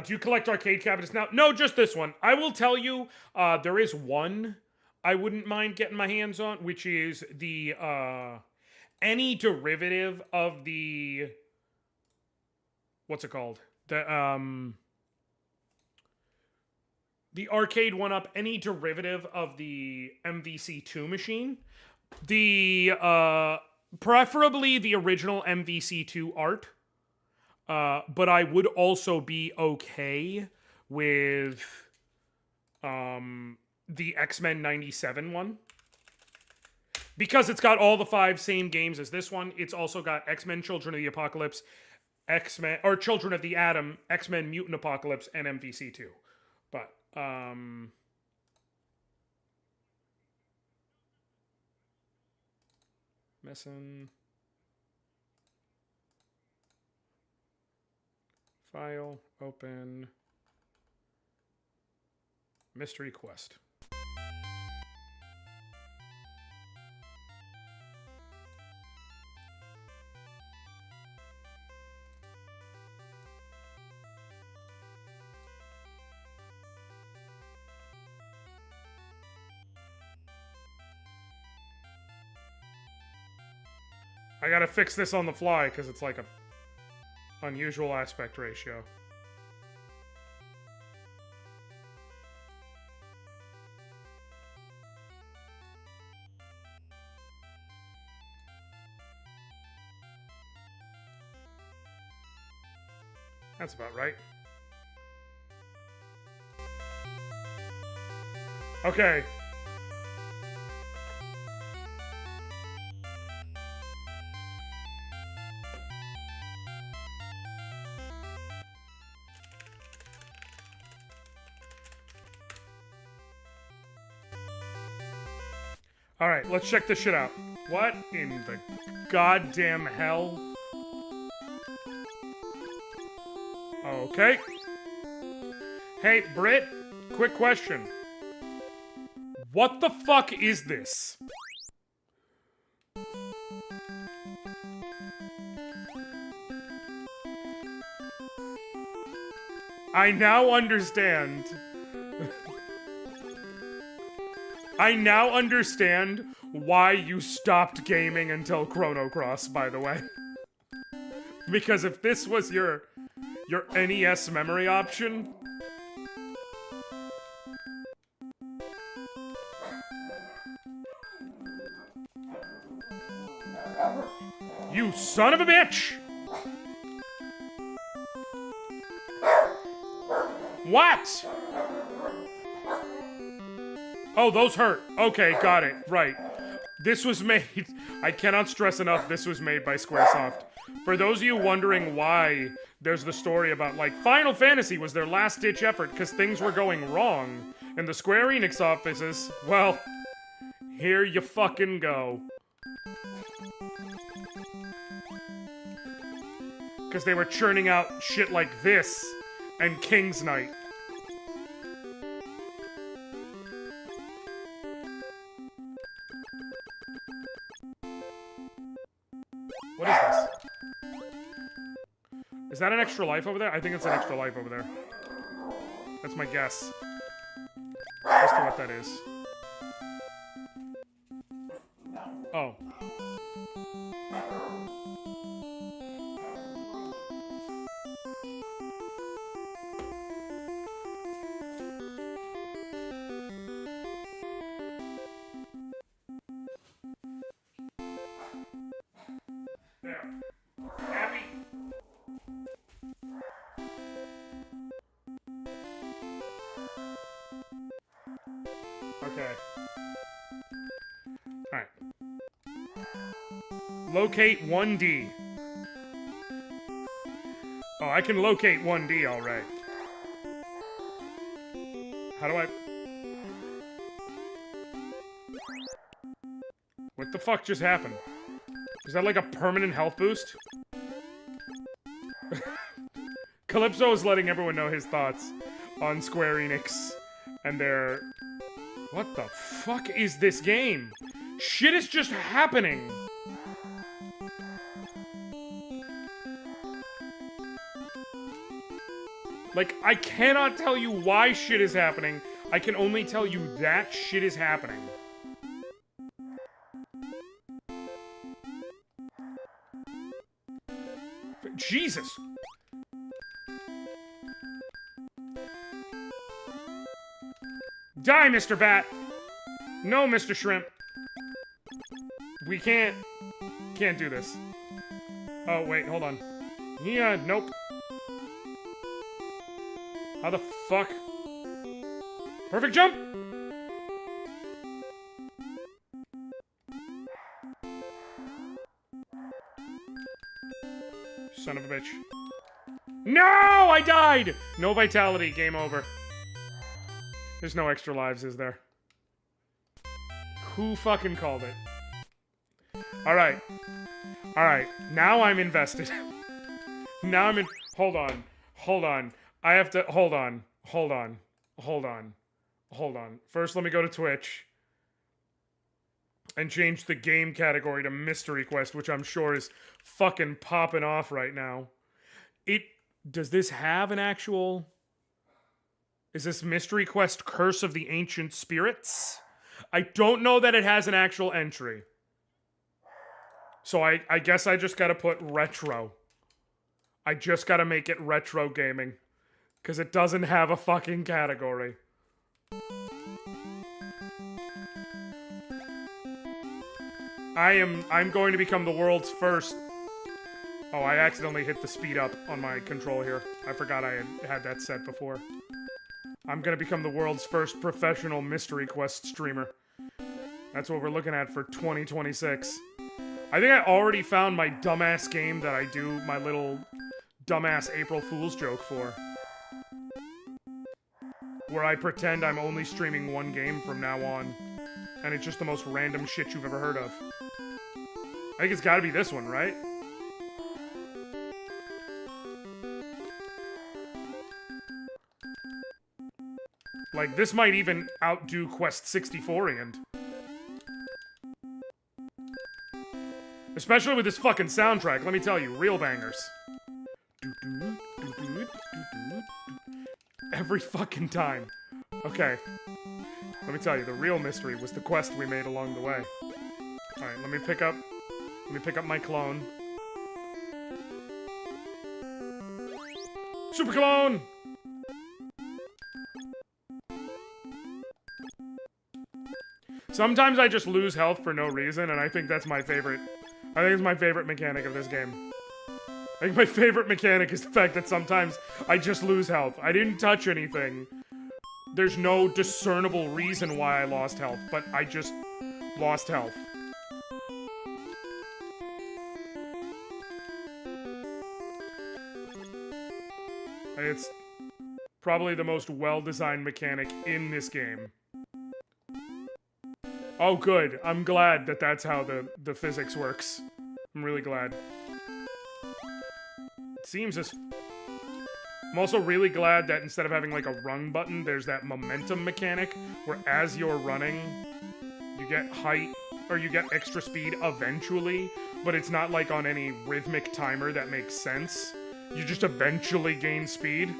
do you collect arcade cabinets now? No, just this one. I will tell you, there is one I wouldn't mind getting my hands on, which is the any derivative of the what's it called? The arcade 1-up, any derivative of the MVC2 machine. Preferably the original MVC2 art. But I would also be okay with the X-Men 97 one. Because it's got all the 5 same games as this one, it's also got X-Men Children of the Apocalypse, X-Men, or Children of the Atom, X-Men Mutant Apocalypse, and MVC2. But, missing. File, open. Mystery quest. I gotta fix this on the fly because it's like a unusual aspect ratio. That's about right. Okay. Alright, let's check this shit out. What in the goddamn hell? Okay. Hey, Britt, quick question. What the fuck is this? I now understand. I now understand why you stopped gaming until Chrono Cross, by the way. Because if this was your NES memory option... You son of a bitch! What? Oh, those hurt. Okay, got it. Right. This was made... I cannot stress enough this was made by Squaresoft. For those of you wondering why there's the story about, like, Final Fantasy was their last-ditch effort because things were going wrong in the Square Enix offices, well, here you fucking go. Because they were churning out shit like this and King's Knight. What is this? Is that an extra life over there? I think it's an extra life over there. That's my guess. As to what that is. Oh. Okay. Alright. Locate 1D. Oh, I can locate 1D, alright. How do I... What the fuck just happened? Is that like a permanent health boost? Calypso is letting everyone know his thoughts on Square Enix and their... What the fuck is this game? Shit is just happening! Like, I cannot tell you why shit is happening. I can only tell you that shit is happening. Jesus! Die, Mr. Bat! No, Mr. Shrimp! We can't do this. Oh, wait, hold on. Yeah, nope. How the fuck? Perfect jump! Son of a bitch. No! I died! No vitality, game over. There's no extra lives, is there? Who fucking called it? Alright. Alright, now I'm invested. Now I'm in. Hold on. Hold on. I have to. Hold on. Hold on. Hold on. Hold on. First, let me go to Twitch. And change the game category to Mystery Quest, which I'm sure is fucking popping off right now. Does this have an actual... Is this Mystery Quest Curse of the Ancient Spirits? I don't know that it has an actual entry. So I guess I just gotta put retro. I just gotta make it retro gaming. Because it doesn't have a fucking category. I'm going to become the world's first... Oh, I accidentally hit the speed up on my control here. I forgot I had that set before. I'm gonna become the world's first professional Mystery Quest streamer. That's what we're looking at for 2026. I think I already found my dumbass game that I do my little dumbass April Fool's joke for. Where I pretend I'm only streaming one game from now on. And it's just the most random shit you've ever heard of. I think it's gotta be this one, right? Like, this might even outdo Quest 64-iand. Especially with this fucking soundtrack, let me tell you, real bangers. Every fucking time. Okay. Let me tell you, the real mystery was the quest we made along the way. Alright, let me pick up my clone. Super clone! Sometimes I just lose health for no reason, and I think that's my favorite. I think it's my favorite mechanic of this game. I think my favorite mechanic is the fact that sometimes I just lose health. I didn't touch anything. There's no discernible reason why I lost health, but I just lost health. It's probably the most well-designed mechanic in this game. Oh, good. I'm glad that that's how the physics works. I'm really glad. It seems as... I'm also really glad that instead of having, like, a run button, there's that momentum mechanic, where as you're running, you get height, or you get extra speed eventually, but it's not, like, on any rhythmic timer that makes sense. You just eventually gain speed.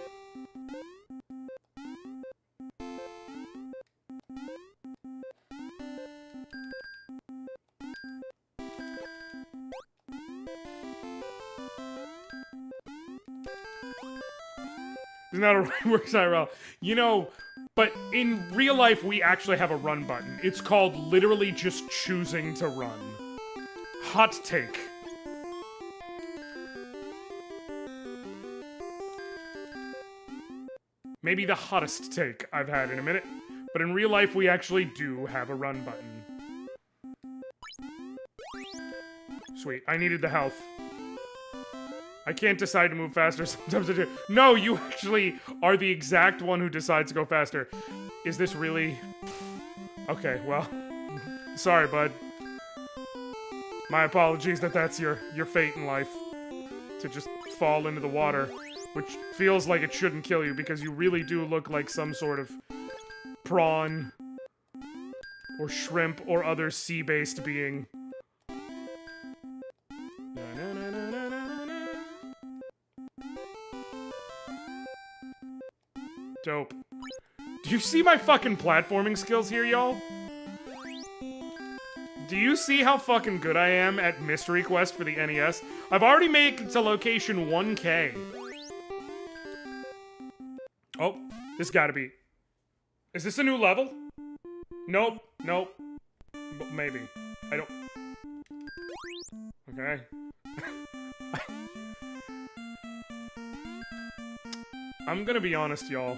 Isn't that a works IRL? You know, but in real life, we actually have a run button. It's called literally just choosing to run. Hot take. Maybe the hottest take I've had in a minute. But in real life, we actually do have a run button. Sweet. I needed the health. I can't decide to move faster, sometimes I do. No, you actually are the exact one who decides to go faster. Is this really... Okay, well... Sorry, bud. My apologies that that's your fate in life. To just fall into the water. Which feels like it shouldn't kill you, because you really do look like some sort of... prawn... or shrimp, or other sea-based being. Dope. Do you see my fucking platforming skills here, y'all? Do you see how fucking good I am at Mystery Quest for the NES? I've already made it to location 1K. Oh, this gotta be... Is this a new level? Nope, nope. Maybe. I don't... Okay? I'm gonna be honest, y'all.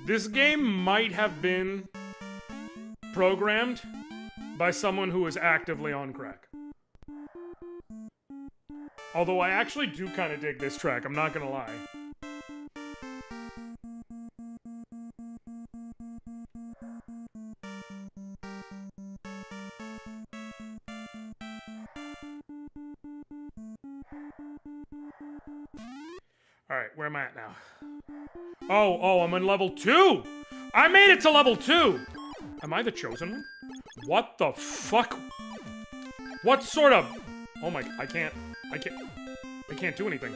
This game might have been programmed by someone who is actively on crack. Although I actually do kind of dig this track, I'm not gonna lie. Alright, where am I at now? Oh, I'm on level 2! I made it to level 2! Am I the chosen one? What the fuck? What sort of... Oh my... I can't do anything.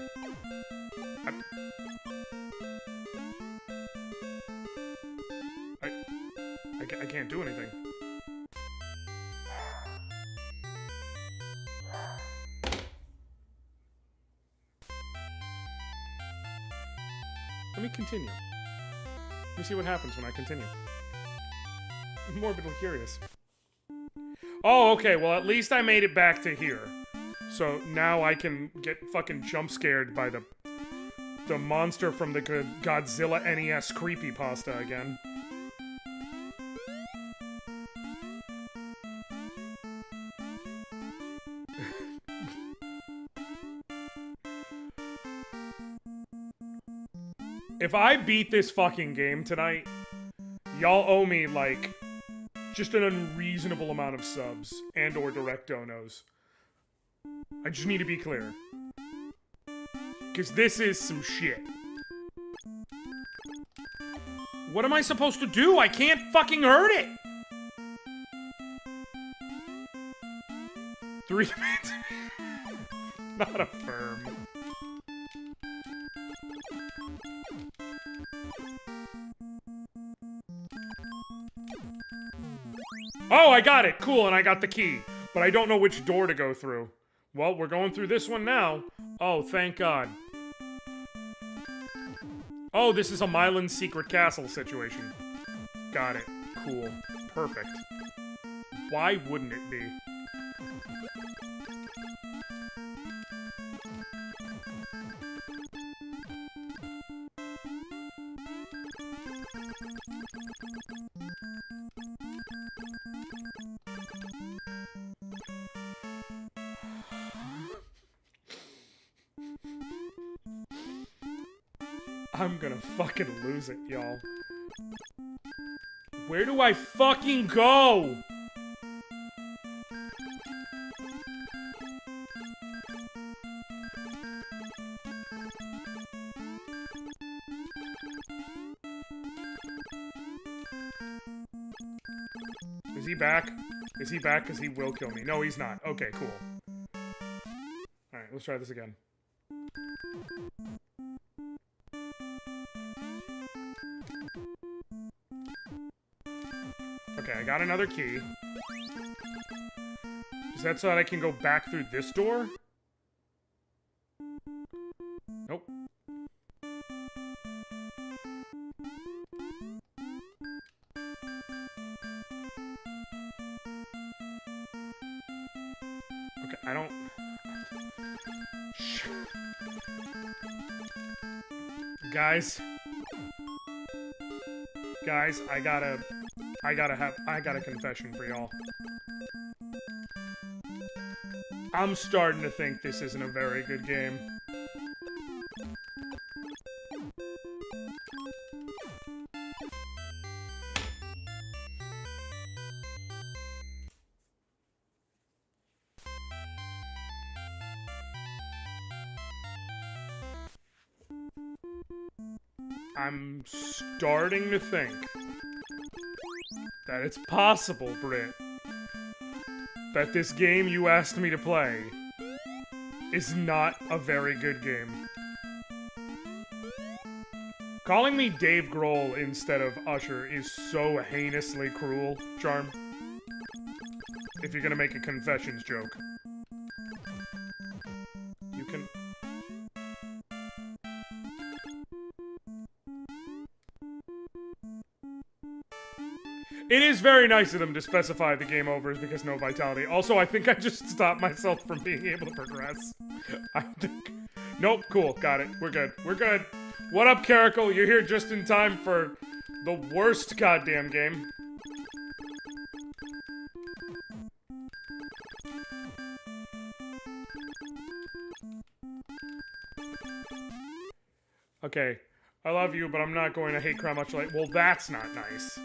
I can't do anything. Let me continue. Let me see what happens when I continue. I'm morbidly curious. Oh, okay, well at least I made it back to here. So now I can get fucking jump scared by the monster from the Godzilla NES creepypasta again. If I beat this fucking game tonight, y'all owe me, like, just an unreasonable amount of subs and or direct donos. I just need to be clear. Because this is some shit. What am I supposed to do? I can't fucking hurt it! 3 minutes. Not a firm. Oh, I got it! Cool, and I got the key. But I don't know which door to go through. Well, we're going through this one now. Oh, thank God. Oh, this is a Mylan's Secret Castle situation. Got it. Cool. Perfect. Why wouldn't it be? I'm gonna fucking lose it, y'all. Where do I fucking go? Is he back? Is he back? Because he will kill me. No, he's not. Okay, cool. Alright, let's try this again. Okay, I got another key. Is that so that I can go back through this door? Nope. Okay, I don't... Guys, I got a confession for y'all. I'm starting to think this isn't a very good game. I'm starting to think that it's possible, Britt, that this game you asked me to play is not a very good game. Calling me Dave Grohl instead of Usher is so heinously cruel, Charm. If you're gonna make a confessions joke. You can... It is very nice of them to specify the game over is because no vitality. Also, I think I just stopped myself from being able to progress. I think... Nope, cool, got it. We're good. We're good. What up, Caracal? You're here just in time for the worst goddamn game. Okay, I love you, but I'm not going to hate crime much like. Well, that's not nice.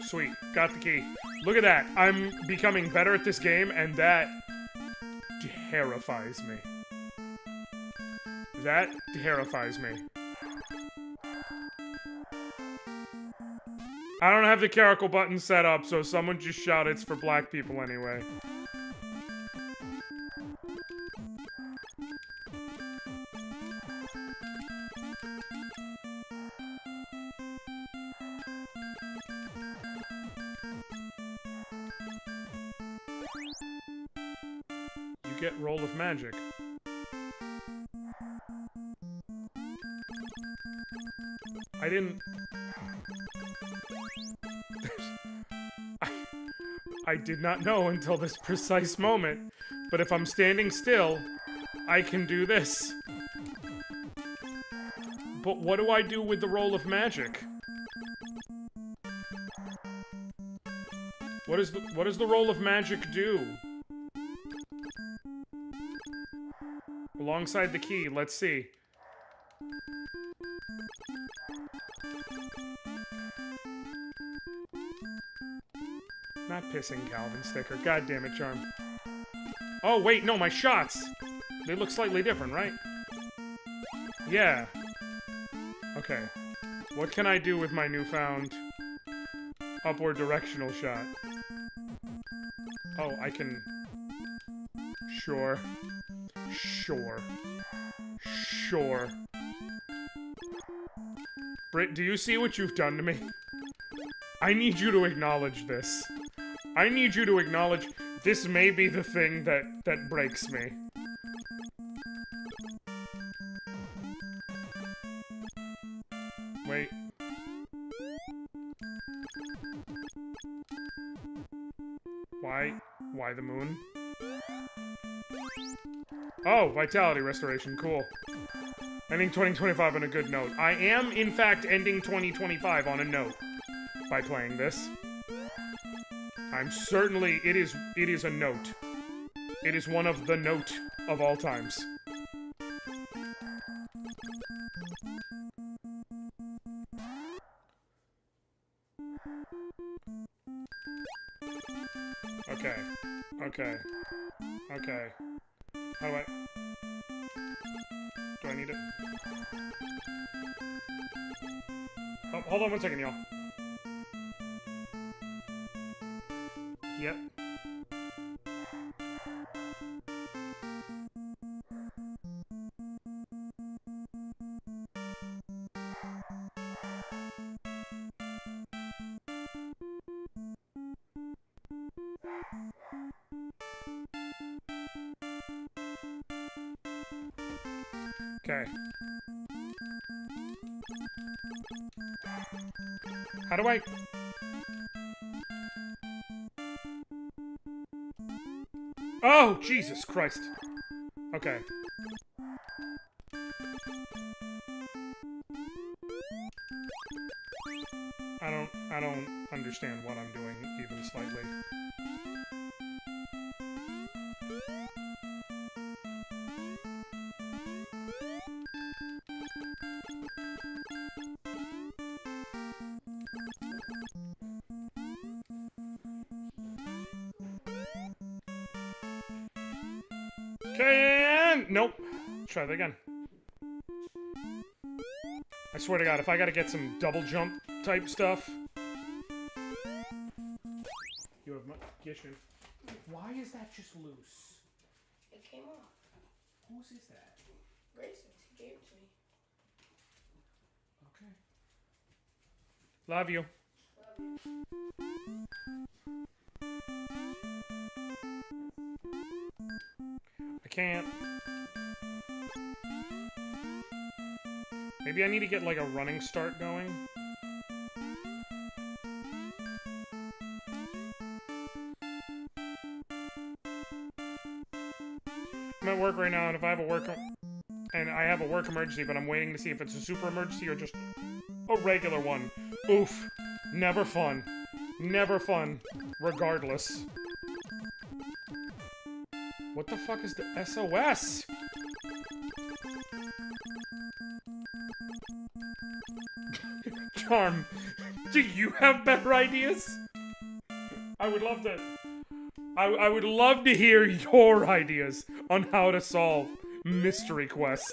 Sweet, got the key. Look at that. I'm becoming better at this game, and that terrifies me. That terrifies me. I don't have the Caracal button set up, so someone just shout it's for black people anyway. You get roll of magic. I didn't... I did not know until this precise moment, but if I'm standing still, I can do this. But what do I do with the roll of magic? What does the roll of magic do? Alongside the key, let's see. Not pissing Calvin sticker. God damn it, Charm. Oh, wait, no, my shots! They look slightly different, right? Yeah. Okay. What can I do with my newfound upward directional shot? Oh, I can... Sure. Sure. Sure. Britt, do you see what you've done to me? I need you to acknowledge this. I need you to acknowledge this may be the thing that breaks me. Wait. Why the moon? Oh, vitality restoration, cool. Ending 2025 on a good note. I am, in fact, ending 2025 on a note by playing this. I'm certainly, it is a note. It is one of the note of all times. Okay. Okay. Okay. How do I... Do I need it? Oh, hold on one second, y'all. Yep. Okay. How do I... Oh, Jesus Christ. Okay. I don't understand what I'm doing even slightly. Okay, and nope. Try that again. I swear to God, if I gotta get some double jump type stuff. You have my issue. Why is that just loose? It came off. Whose is that? Grayson's. He gave it to me. Okay. Love you. I can't. Maybe I need to get, like, a running start going. I'm at work right now, and if I have a work... And I have a work emergency, but I'm waiting to see if it's a super emergency or just a regular one. Oof. Never fun. Never fun. Regardless. What the fuck is the SOS? Charm, do you have better ideas? I would love to... I would love to hear your ideas on how to solve Mystery Quest.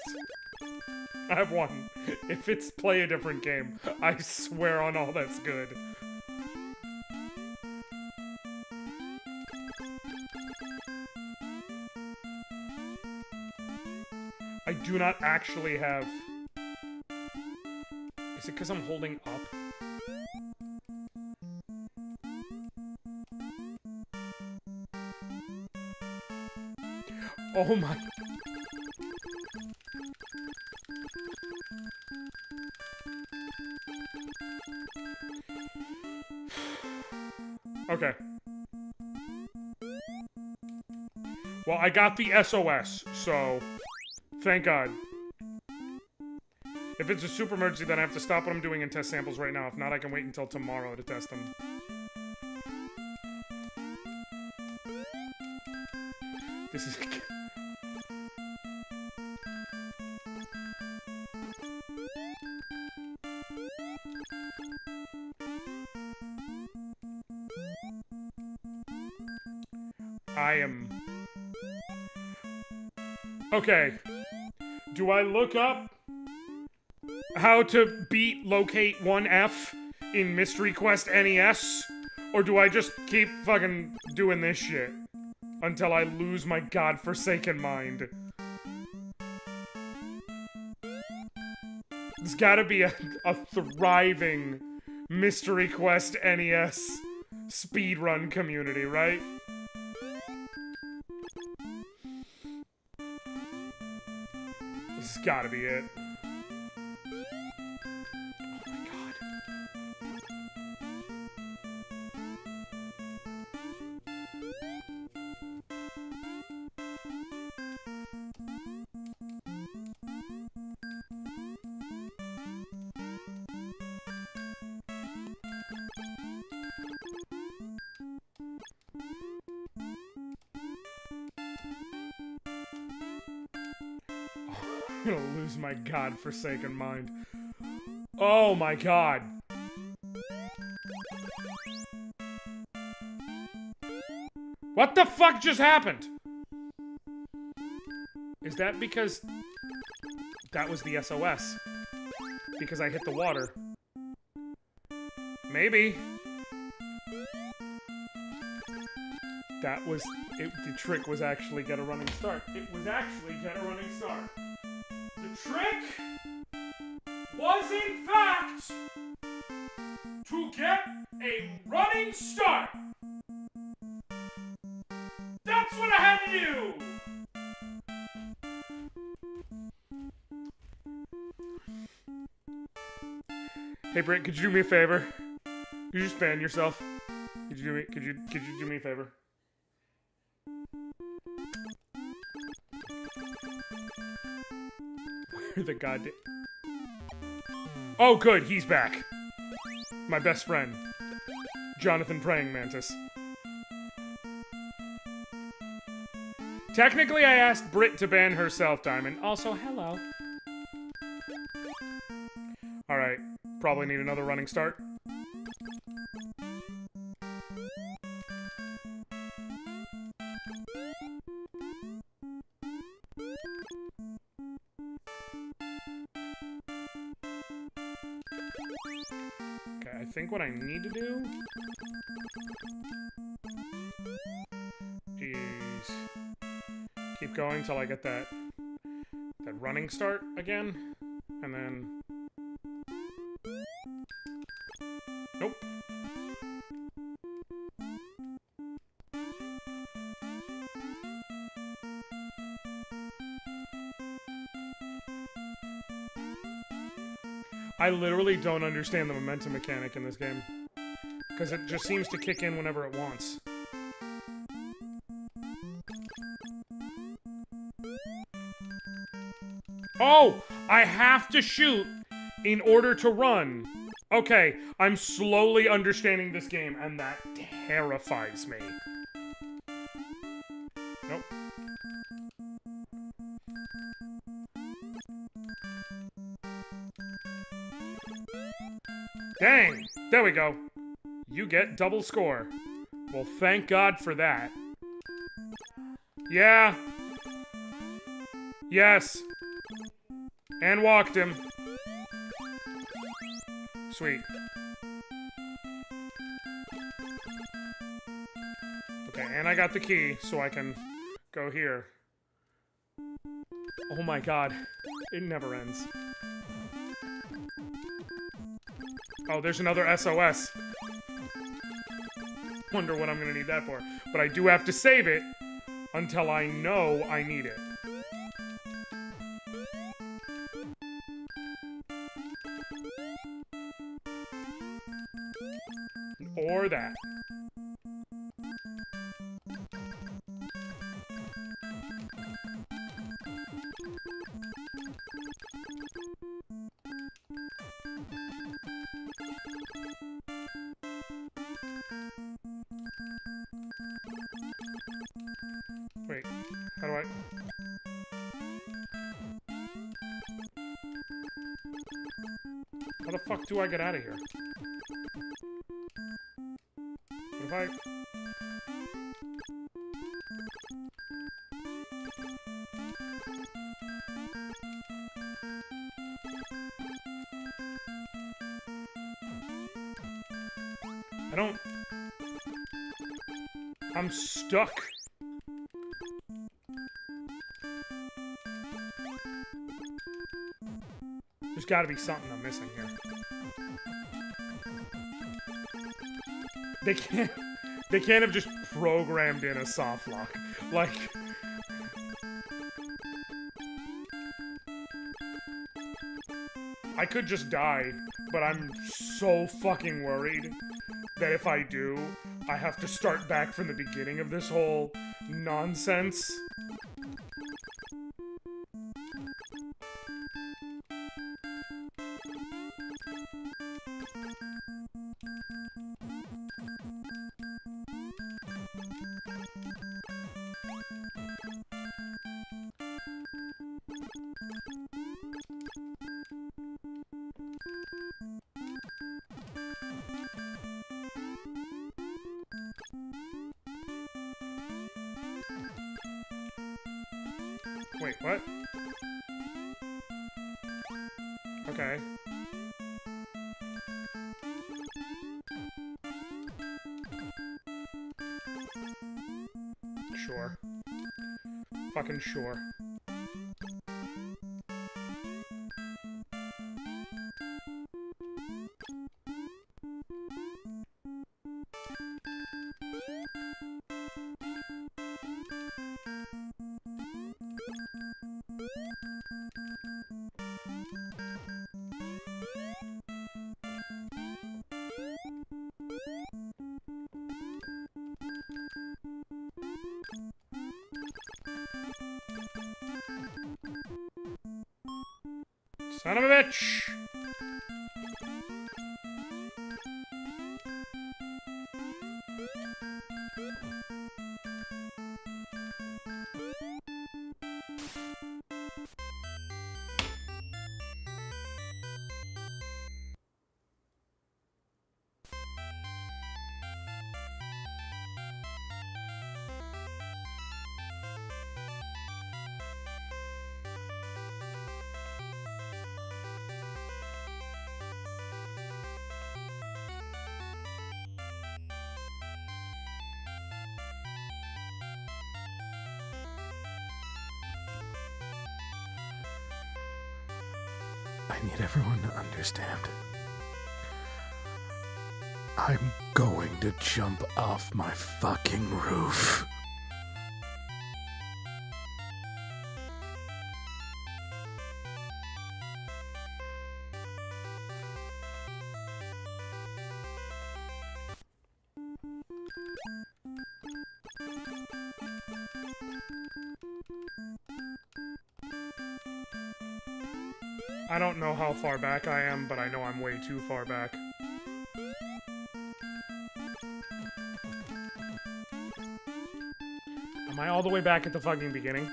I have one. If it's play a different game, I swear on all that's good. I do not actually have... Is it because I'm holding up? Oh my... Okay. Well, I got the SOS, so... Thank God. If it's a super emergency, then I have to stop what I'm doing and test samples right now. If not, I can wait until tomorrow to test them. This is... I am... Okay. Do I look up how to beat Locate 1F in Mystery Quest NES? Or do I just keep fucking doing this shit until I lose my godforsaken mind? There's gotta be a thriving Mystery Quest NES speedrun community, right? This has gotta be it. Oh my god. I'm gonna lose my godforsaken mind. Oh my god. What the fuck just happened? Is that because... That was the SOS? Because I hit the water? Maybe. That was... the trick was actually get a running start. It was actually get a running start. The trick was, in fact, to get a running start. That's what I had to do. Hey Brent, could you do me a favor? Could you just ban yourself? Could you do me a favor? Where the goddamn... Oh, good, he's back. My best friend, Jonathan Praying Mantis. Technically, I asked Brit to ban herself, Diamond. Also, hello. Alright, probably need another running start. Okay, I think what I need to do is keep going till I get that running start again, and then... Nope. I literally don't understand the momentum mechanic in this game. Because it just seems to kick in whenever it wants. Oh! I have to shoot in order to run. Okay, I'm slowly understanding this game, and that terrifies me. Nope. Dang! There we go. You get double score. Well, thank God for that. Yeah. Yes. And walked him. Sweet. Okay, and I got the key, so I can go here. Oh my God. It never ends. Oh, there's another SOS. Wonder what I'm gonna need that for. But I do have to save it until I know I need it. Or that. Wait, how do I... How the fuck do I get out of here? What if I... I don't... I'm stuck. There's gotta be something I'm missing here. They can't have just programmed in a soft lock. Like... I could just die, but I'm so fucking worried that if I do, I have to start back from the beginning of this whole nonsense. Wait, what? Okay. Sure. Fucking sure. Son of a bitch! I need everyone to understand. I'm going to jump off my fucking roof. I don't know how far back I am, but I know I'm way too far back. Am I all the way back at the fucking beginning?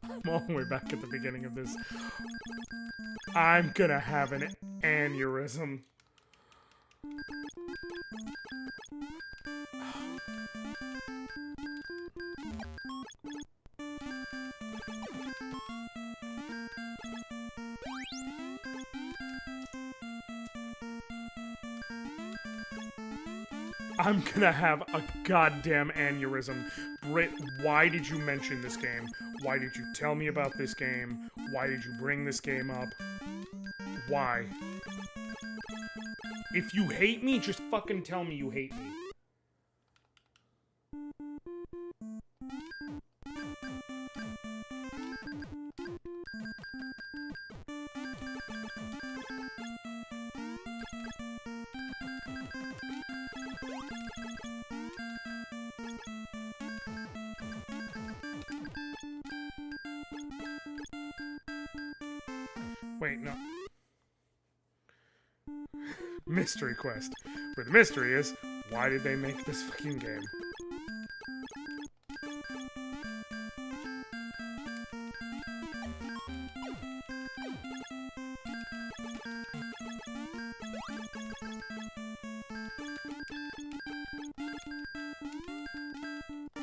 I'm all the way back at the beginning of this. I'm gonna have an aneurysm. I'm gonna have a goddamn aneurysm. Britt, why did you mention this game? Why did you tell me about this game? Why did you bring this game up? Why? If you hate me, just fucking tell me you hate me. Wait, no. Mystery quest. Where the mystery is, why did they make this fucking game?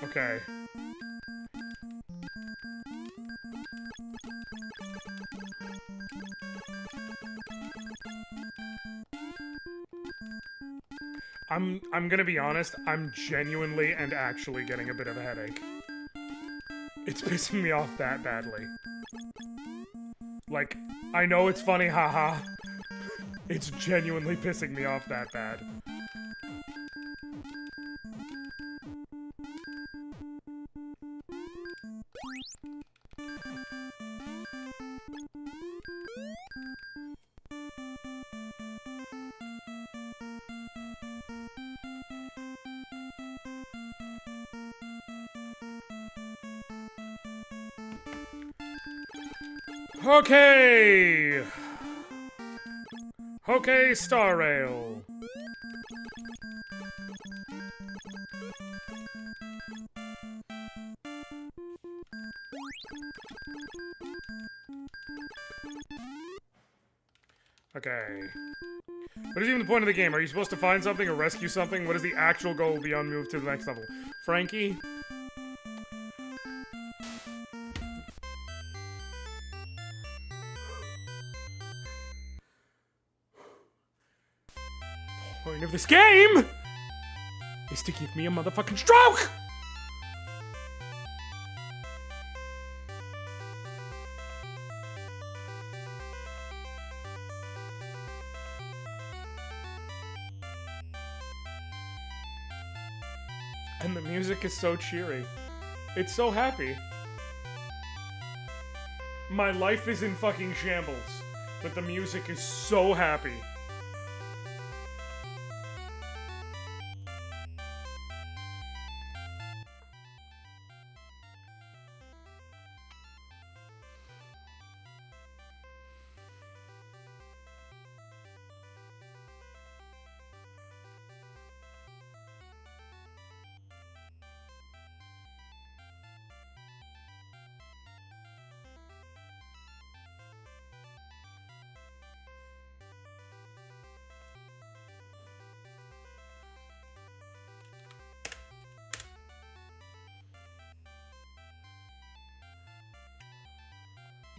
Okay. I'm gonna be honest, I'm genuinely and actually getting a bit of a headache. It's pissing me off that badly. Like, I know it's funny, haha. It's genuinely pissing me off that bad. Okay! Okay, Star Rail. Okay. What is even the point of the game? Are you supposed to find something or rescue something? What is the actual goal beyond move to the next level? Frankie? Point of this game is to give me a motherfucking stroke! And the music is so cheery. It's so happy. My life is in fucking shambles, but the music is so happy.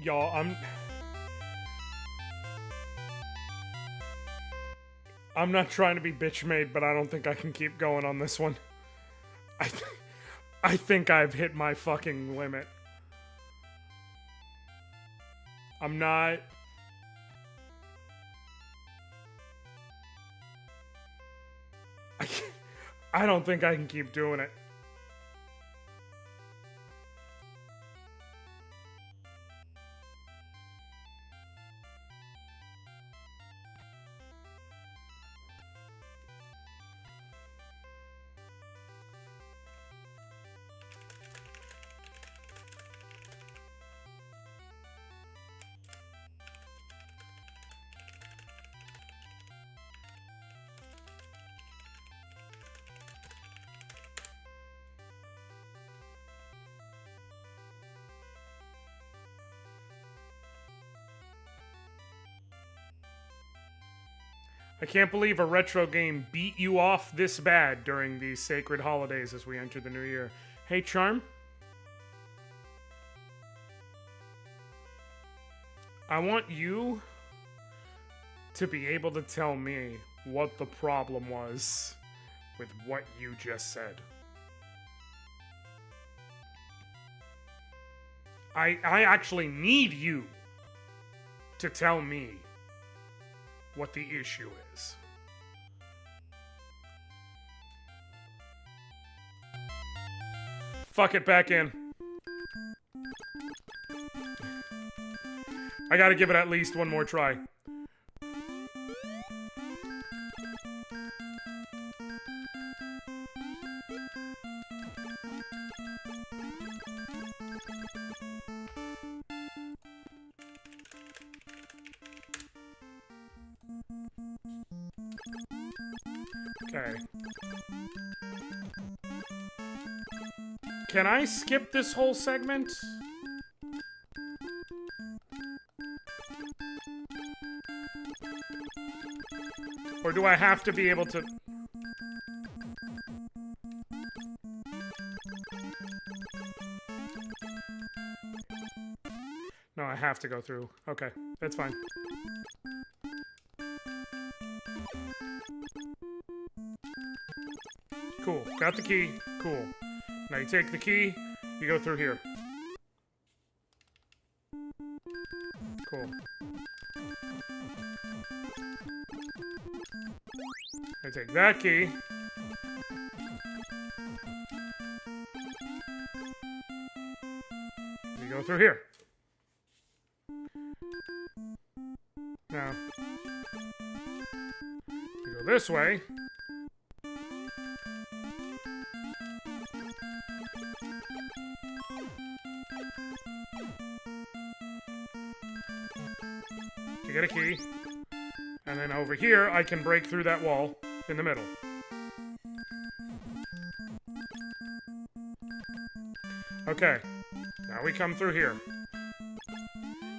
Y'all, I'm not trying to be bitch made, but I don't think I can keep going on this one. I think I've hit my fucking limit. I'm not... I don't think I can keep doing it. I can't believe a retro game beat you off this bad during these sacred holidays as we enter the new year. Hey, Charm? I want you to be able to tell me what the problem was with what you just said. I actually need you to tell me what the issue is. Fuck it, back in. I gotta give it at least one more try. Okay. Can I skip this whole segment? Or do I have to be able to... No, I have to go through. Okay, that's fine. Cool. Got the key. Cool. Now you take the key, you go through here. Cool. I take that key. You go through here. Now, you go this way. You get a key. And then over here, I can break through that wall in the middle. Okay. Now we come through here.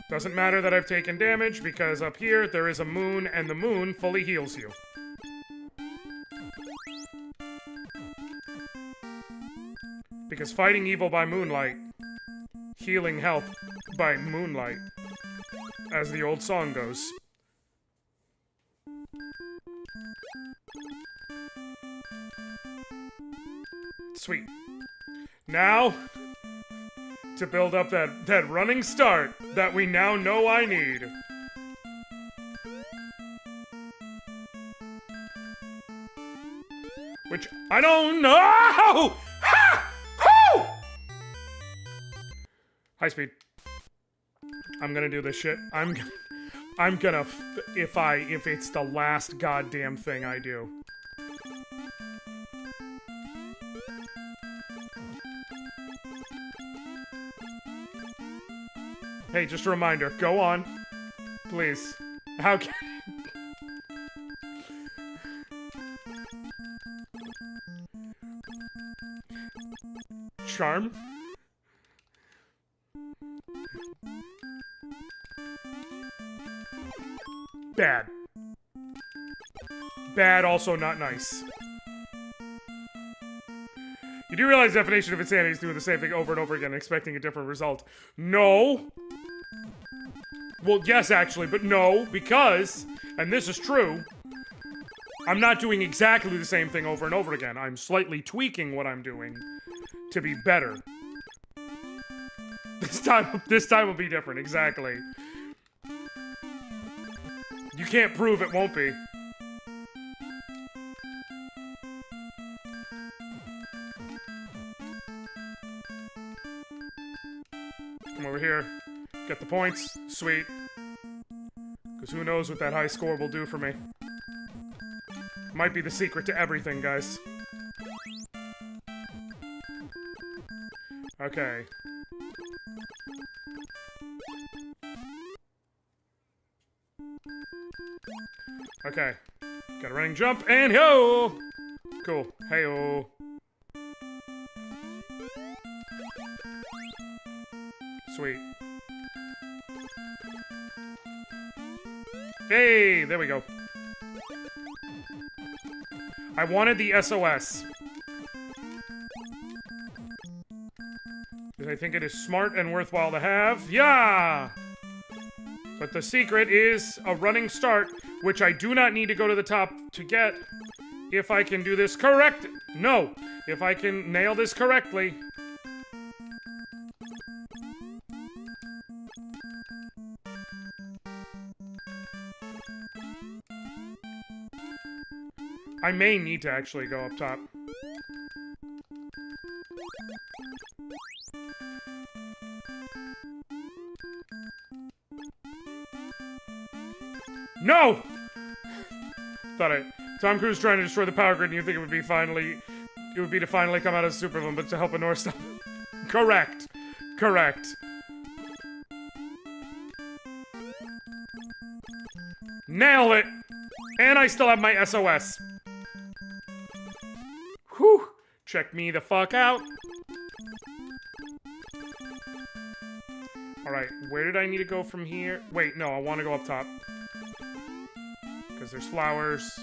Doesn't matter that I've taken damage, because up here, there is a moon, and the moon fully heals you. Because fighting evil by moonlight, healing health by moonlight, as the old song goes. Sweet. Now, to build up that running start that we now know I need. Which I don't know! Ha! Woo! High speed. I'm gonna do this shit. I'm gonna if it's the last goddamn thing I do. Hey, just a reminder, go on. Please. How can... Charm? Bad. Bad, also not nice. You do realize the definition of insanity is doing the same thing over and over again, expecting a different result. No! Well, yes, actually, but no, because, and this is true, I'm not doing exactly the same thing over and over again. I'm slightly tweaking what I'm doing to be better. This time will be different, exactly. You can't prove it won't be. Come over here. Get the points. Sweet. Because who knows what that high score will do for me. Might be the secret to everything, guys. Okay. Okay. Got a running jump, and ho! Cool. Hey-oh. Sweet. Hey, there we go. I wanted the SOS. Because I think it is smart and worthwhile to have. Yeah! But the secret is a running start, which I do not need to go to the top to get. If I can do this correct. No! If I can nail this correctly. I may need to actually go up top. No! Thought Tom Cruise trying to destroy the power grid and you think it would be to finally come out as supervillain, but to help Anor stop. Correct. Correct. Nail it! And I still have my SOS. Whew! Check me the fuck out. Alright, where did I need to go from here? Wait, no, I want to go up top. Because there's flowers.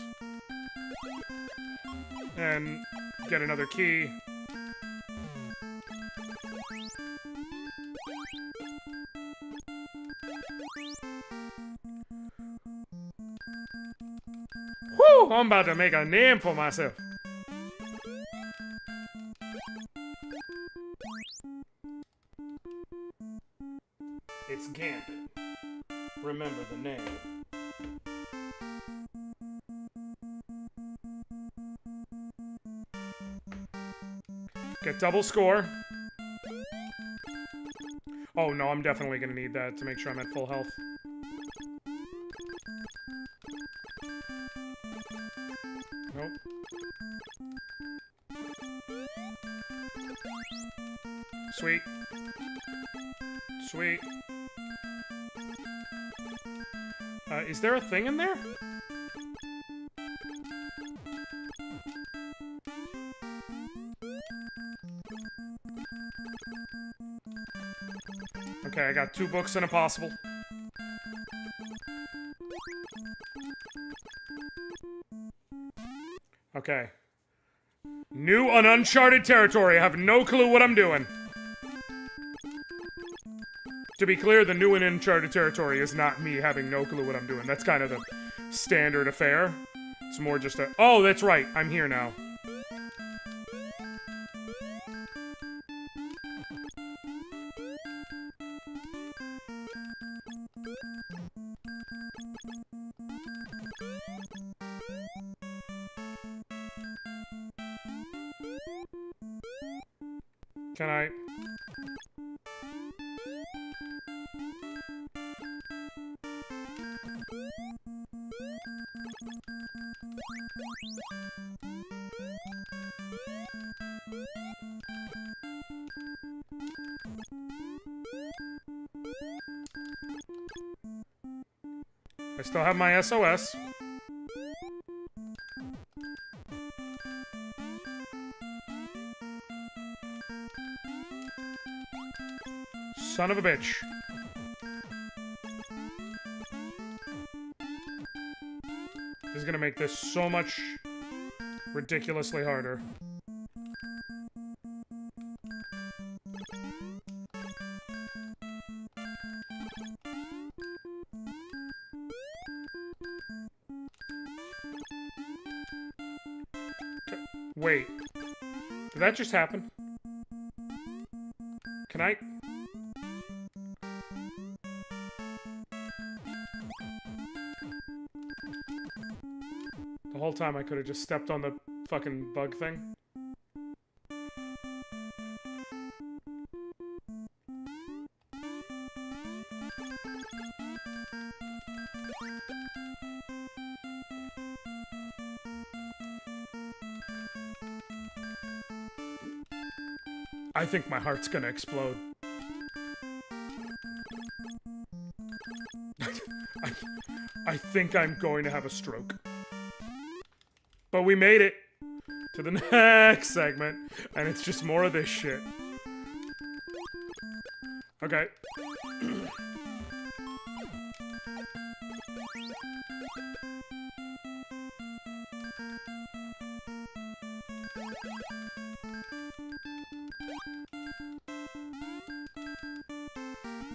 And get another key. Whew! I'm about to make a name for myself. It's Gambit. Remember the name. Get double score. Oh no, I'm definitely gonna need that to make sure I'm at full health. Nope. Sweet. Sweet. Is there a thing in there? Okay, I got 2 books and a possible. Okay. New and uncharted territory. I have no clue what I'm doing. To be clear, the new and uncharted territory is not me having no clue what I'm doing. That's kind of the standard affair. It's more just a... Oh, that's right. I'm here now. Can I... I still have my SOS. Son of a bitch. This is gonna make this so much ridiculously harder. Wait. Did that just happen? Can I... The whole time I could have just stepped on the fucking bug thing. I think my heart's gonna explode. I think I'm going to have a stroke. But we made it to the next segment, and it's just more of this shit. Okay.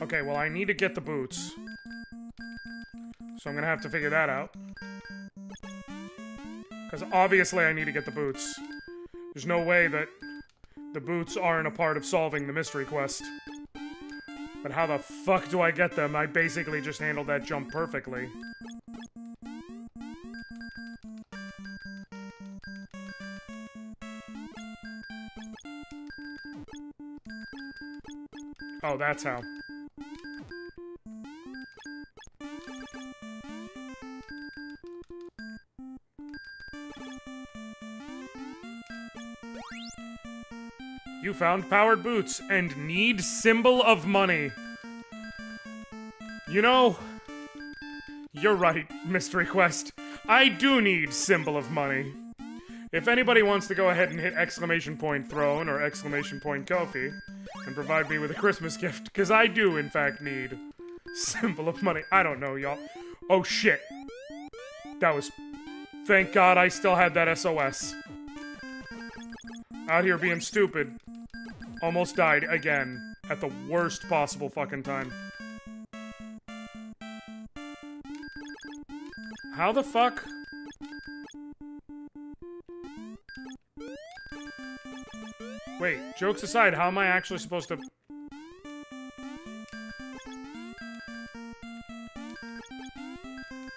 Okay, well, I need to get the boots. So I'm gonna have to figure that out. Because obviously I need to get the boots. There's no way that the boots aren't a part of solving the mystery quest. But how the fuck do I get them? I basically just handled that jump perfectly. Oh, that's how. You found powered boots and need symbol of money. You know, you're right, Mystery Quest. I do need symbol of money. If anybody wants to go ahead and hit exclamation point throne or exclamation point Kofi and provide me with a Christmas gift, because I do, in fact, need symbol of money. I don't know, y'all. Oh, shit. That was... Thank God I still had that SOS. Out here being stupid. Almost died again. At the worst possible fucking time. How the fuck? Wait, jokes aside, how am I actually supposed to...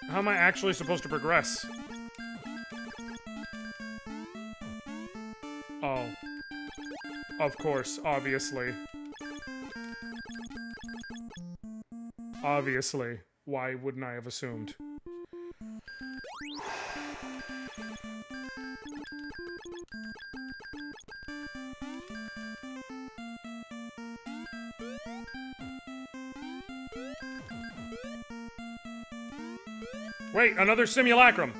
How am I actually supposed to progress? Oh. Of course, obviously. Obviously. Why wouldn't I have assumed? Wait, another simulacrum!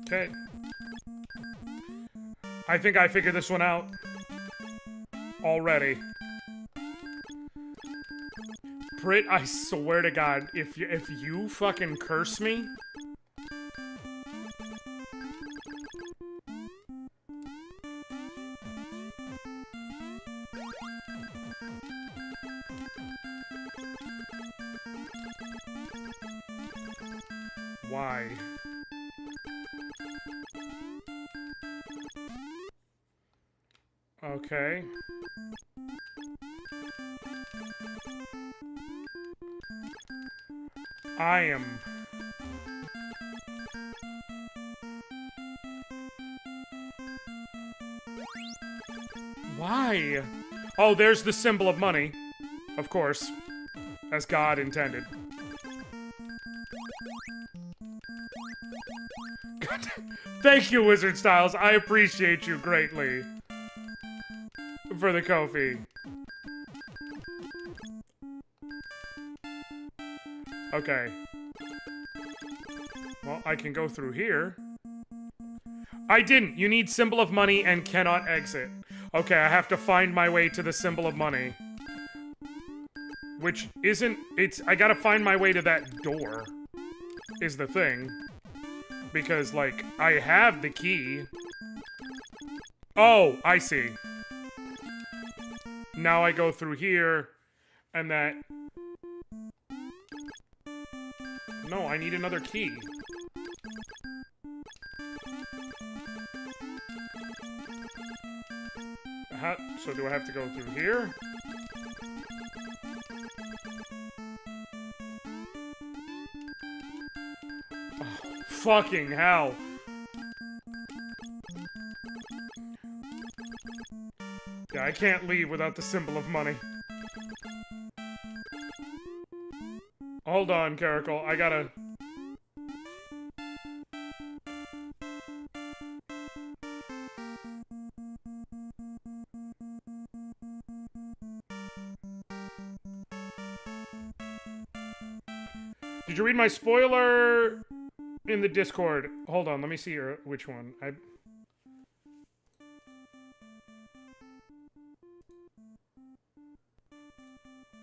Okay. I think I figured this one out. Already. Brit, I swear to God, if you fucking curse me... Why? Okay. I am... Why? Oh, there's the symbol of money. Of course. As God intended. Thank you, Wizard Styles. I appreciate you greatly. For the Kofi. Okay. Well, I can go through here. I didn't! You need symbol of money and cannot exit. Okay, I have to find my way to the symbol of money. Which isn't... I gotta find my way to that door. Is the thing. Because, like, I have the key. Oh, I see. Now I go through here, and that... No, I need another key. So do I have to go through here? Oh, fucking hell. Yeah, I can't leave without the symbol of money. Hold on, Caracal. I gotta... Did you read my spoiler in the Discord? Hold on, let me see which one.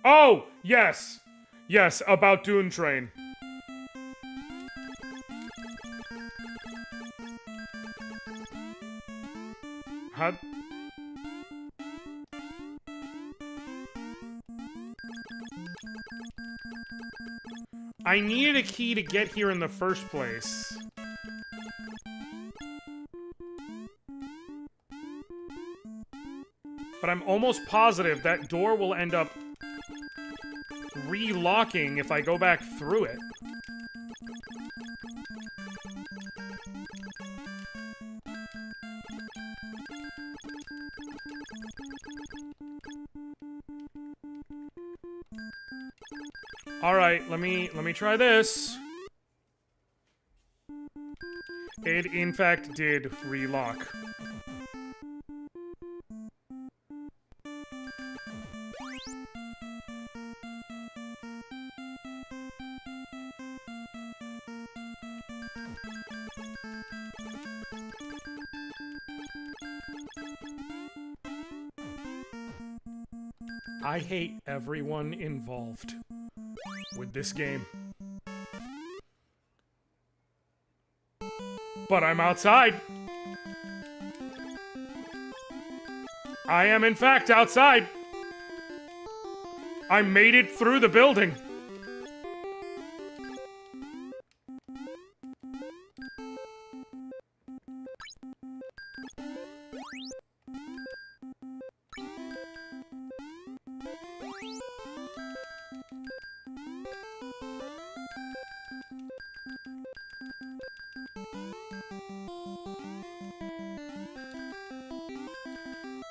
Oh, yes. Yes, about Dune Train. Huh? I needed a key to get here in the first place. But I'm almost positive that door will end up re-locking if I go back through it. All right, let me try this. It in fact did re-lock. I hate everyone involved with this game. But I'm outside. I am in fact outside. I made it through the building.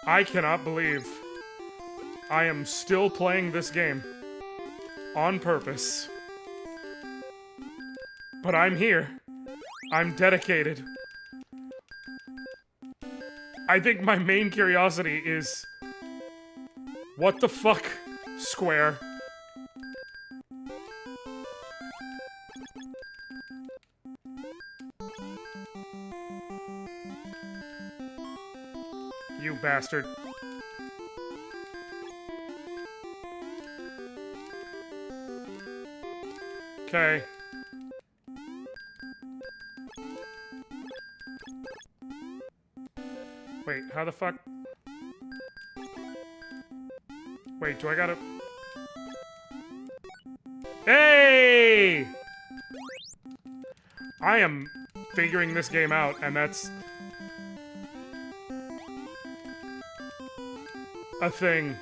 I cannot believe I am still playing this game on purpose. But I'm here. I'm dedicated. I think my main curiosity is... what the fuck, Square? You bastard. Okay. Wait, how the fuck? Wait, do I gotta... Hey! I am figuring this game out, and that's... a thing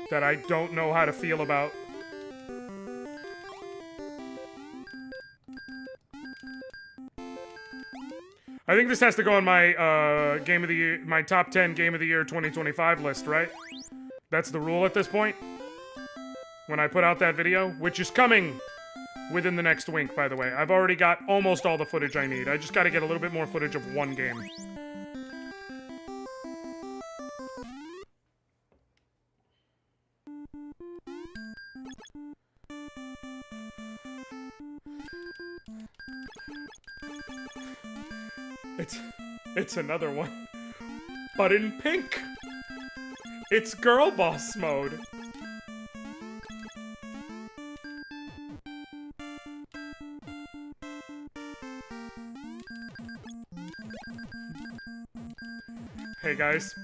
that I don't know how to feel about. I think this has to go on my game of the year, my top 10 game of the year 2025 list, right? That's the rule at this point. When I put out that video, which is coming within the next week, by the way. I've already got almost all the footage I need. I just got to get a little bit more footage of one game. It's another one, but in pink. It's girl boss mode. Hey guys,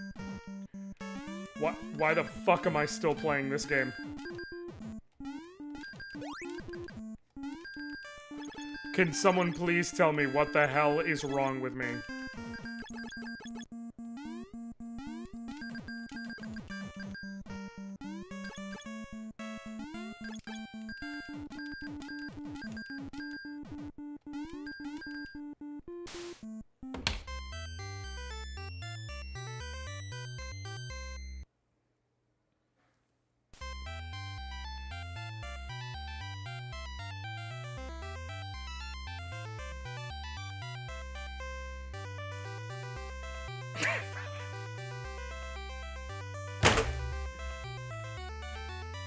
why the fuck am I still playing this game? Can someone please tell me what the hell is wrong with me?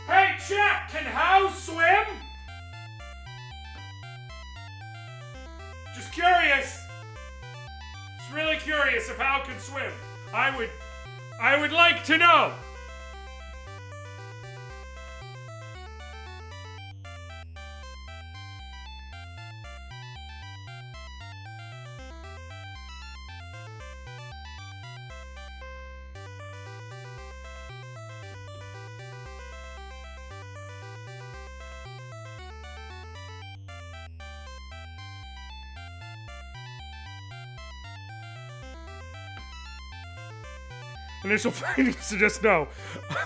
Hey, chat, can How swim? curious if Hal can swim. I would like to know. Initial findings suggest no.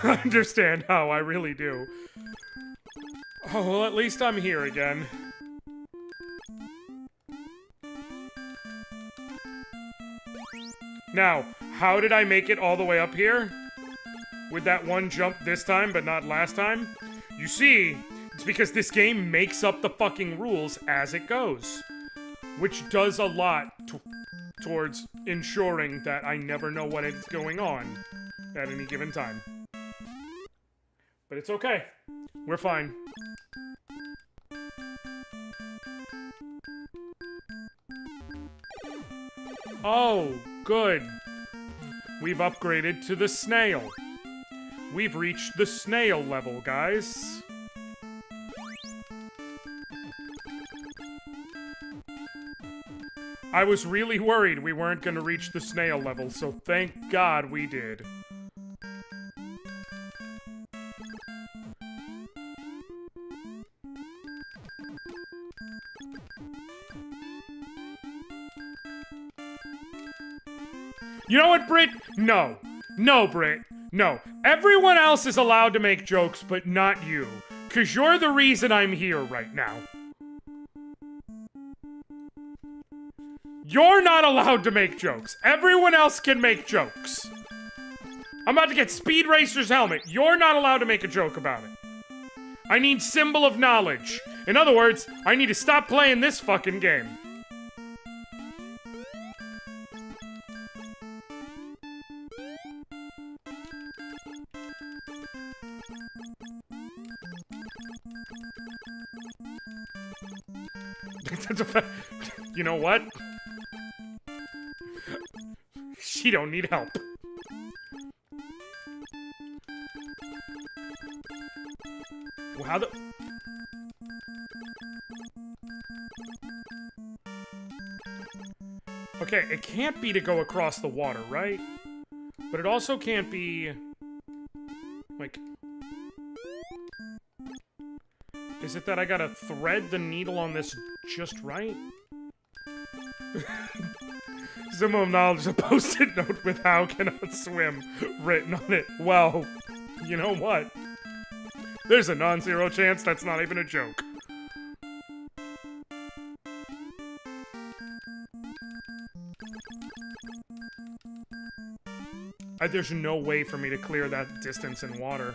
I understand how, I really do. Oh, well, at least I'm here again. Now, how did I make it all the way up here? With that one jump this time, but not last time? You see, it's because this game makes up the fucking rules as it goes. Which does a lot towards ensuring that I never know what is going on at any given time. But it's okay. We're fine. Oh, good. We've upgraded to the snail. We've reached the snail level, guys. I was really worried we weren't going to reach the snail level, so thank God we did. You know what, Britt? No. No, Britt. No. Everyone else is allowed to make jokes, but not you. 'Cause you're the reason I'm here right now. You're not allowed to make jokes. Everyone else can make jokes. I'm about to get Speed Racer's helmet. You're not allowed to make a joke about it. I need symbol of knowledge. In other words, I need to stop playing this fucking game. You know what? She don't need help. Well, how the... Okay, it can't be to go across the water, right? But it also can't be... Like... Is it that I gotta thread the needle on this just right? Symbol of knowledge is a post-it note with "How cannot swim" written on it. Well, you know what? There's a non-zero chance that's not even a joke. There's no way for me to clear that distance in water.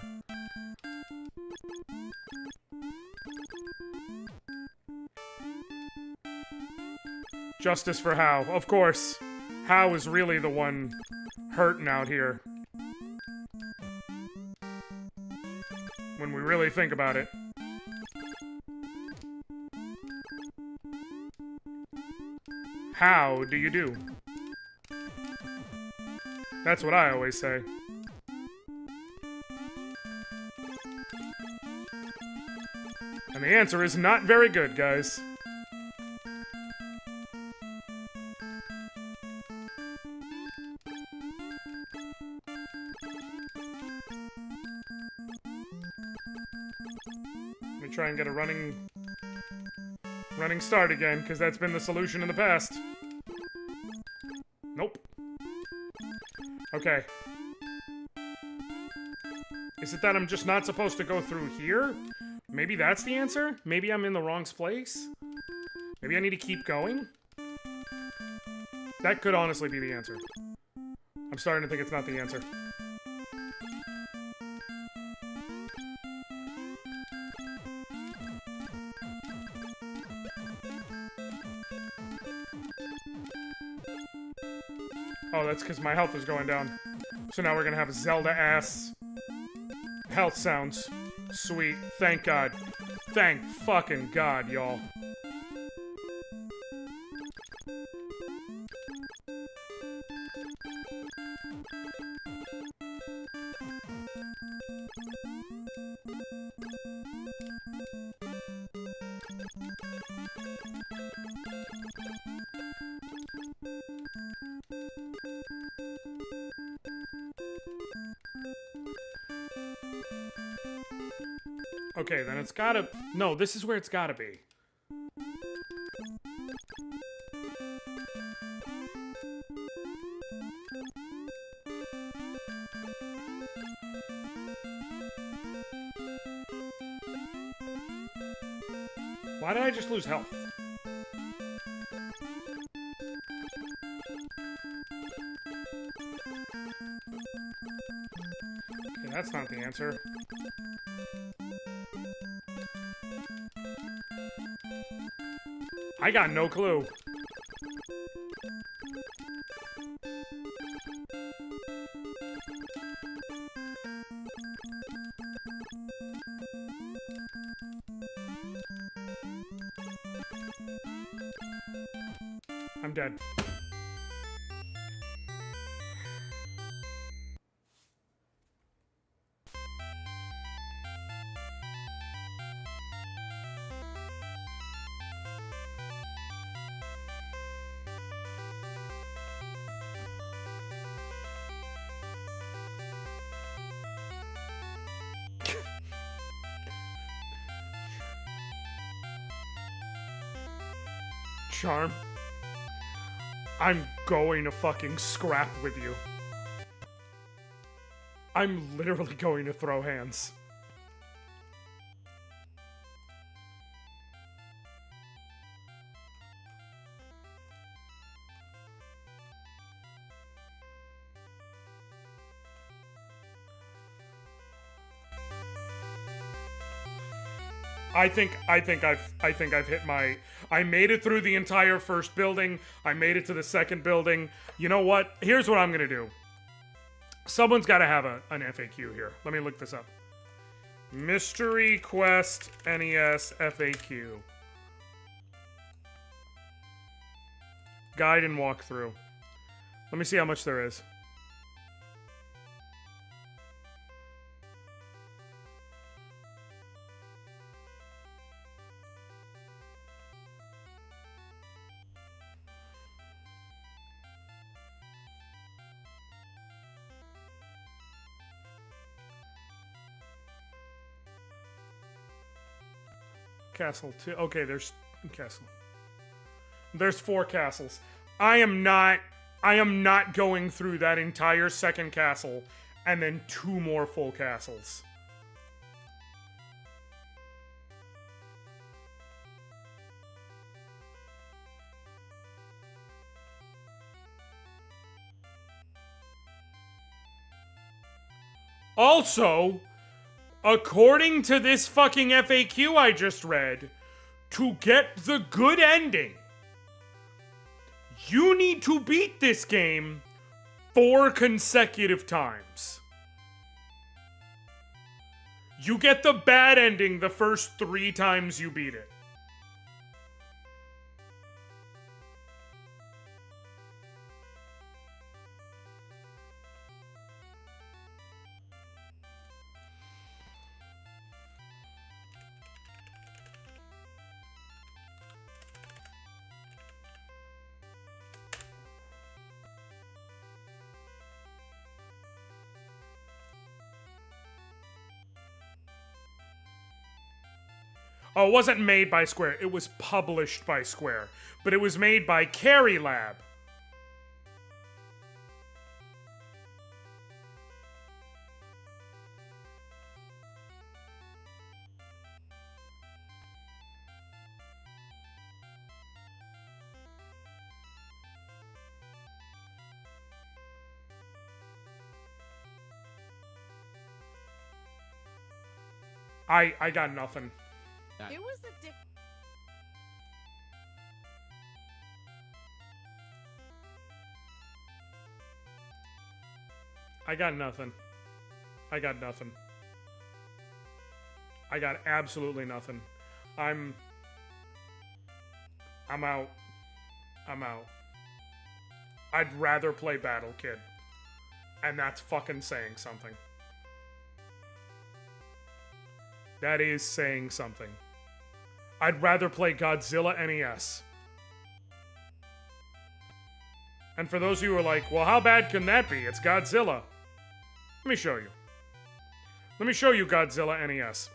Justice for How, of course. How is really the one hurting out here. When we really think about it. How do you do? That's what I always say. And the answer is not very good, guys. Let me try and get a running start again, because that's been the solution in the past. Nope. Okay. Is it that I'm just not supposed to go through here? Maybe that's the answer? Maybe I'm in the wrong place? Maybe I need to keep going? That could honestly be the answer. I'm starting to think it's not the answer. Oh, that's because my health is going down. So now we're gonna have Zelda-ass health sounds. Sweet. Thank God. Thank fucking God, y'all. Okay, then it's gotta... No, this is where it's gotta be. Why did I just lose health? Okay, that's not the answer. I got no clue. I'm dead. Charm. I'm going to fucking scrap with you. I'm literally going to throw hands. I think I've hit my... I made it through the entire first building. I made it to the second building. You know what? Here's what I'm gonna do. Someone's gotta have an FAQ here. Let me look this up. Mystery Quest NES FAQ. Guide and walkthrough. Let me see how much there is. Castle 2. Okay, there's castle. There's 4 castles. I am not going through that entire second castle and then 2 more full castles. Also, according to this fucking FAQ I just read, to get the good ending, you need to beat this game 4 consecutive times. You get the bad ending the first 3 times you beat it. Oh, it wasn't made by Square. It was published by Square. But it was made by Carry Lab. I got nothing. It was a dick. I got nothing. I got nothing. I got absolutely nothing. I'm out. I'm out. I'd rather play Battle Kid. And that's fucking saying something. That is saying something. I'd rather play Godzilla NES. And for those of you who are like, well, how bad can that be? It's Godzilla. Let me show you. Let me show you Godzilla NES.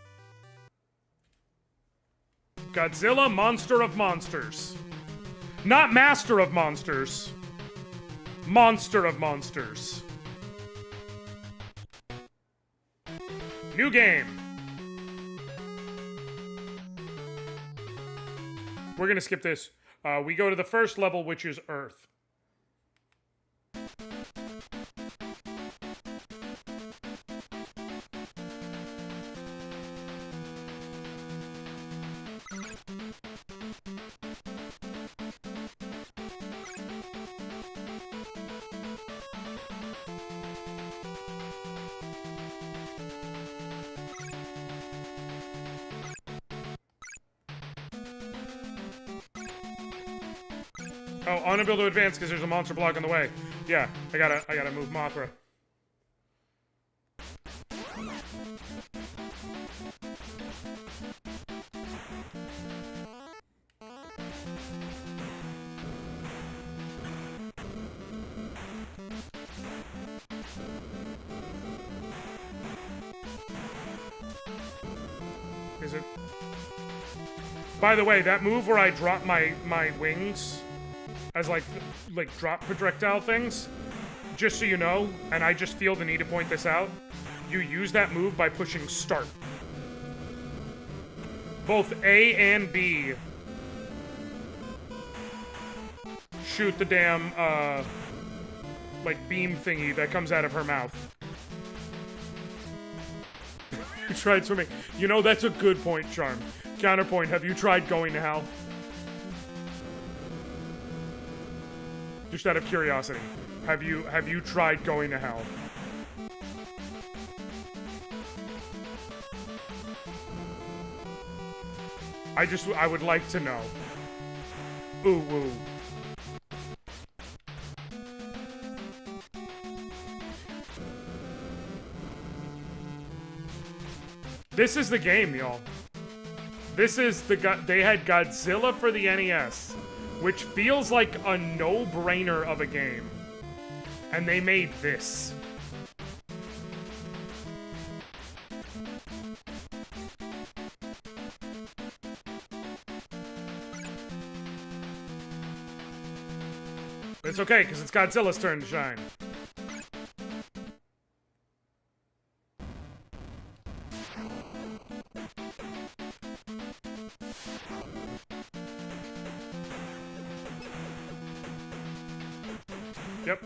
Godzilla, monster of monsters. Not master of monsters. Monster of monsters. New game. We're gonna skip this. We go to the first level, which is Earth. Oh, unable to advance because there's a monster block in the way. Yeah, I gotta move Mothra. Is it? By the way, that move where I drop my wings as like drop projectile things, just so you know, and I just feel the need to point this out, you use that move by pushing start. Both A and B shoot the damn like beam thingy that comes out of her mouth. You tried swimming. You know, that's a good point, Charm. Counterpoint, have you tried going to hell? Just out of curiosity, have you tried going to hell? I would like to know. Ooh woo. This is the game, y'all. This is they had Godzilla for the NES, which feels like a no-brainer of a game. And they made this. It's okay, because it's Godzilla's turn to shine. Yep.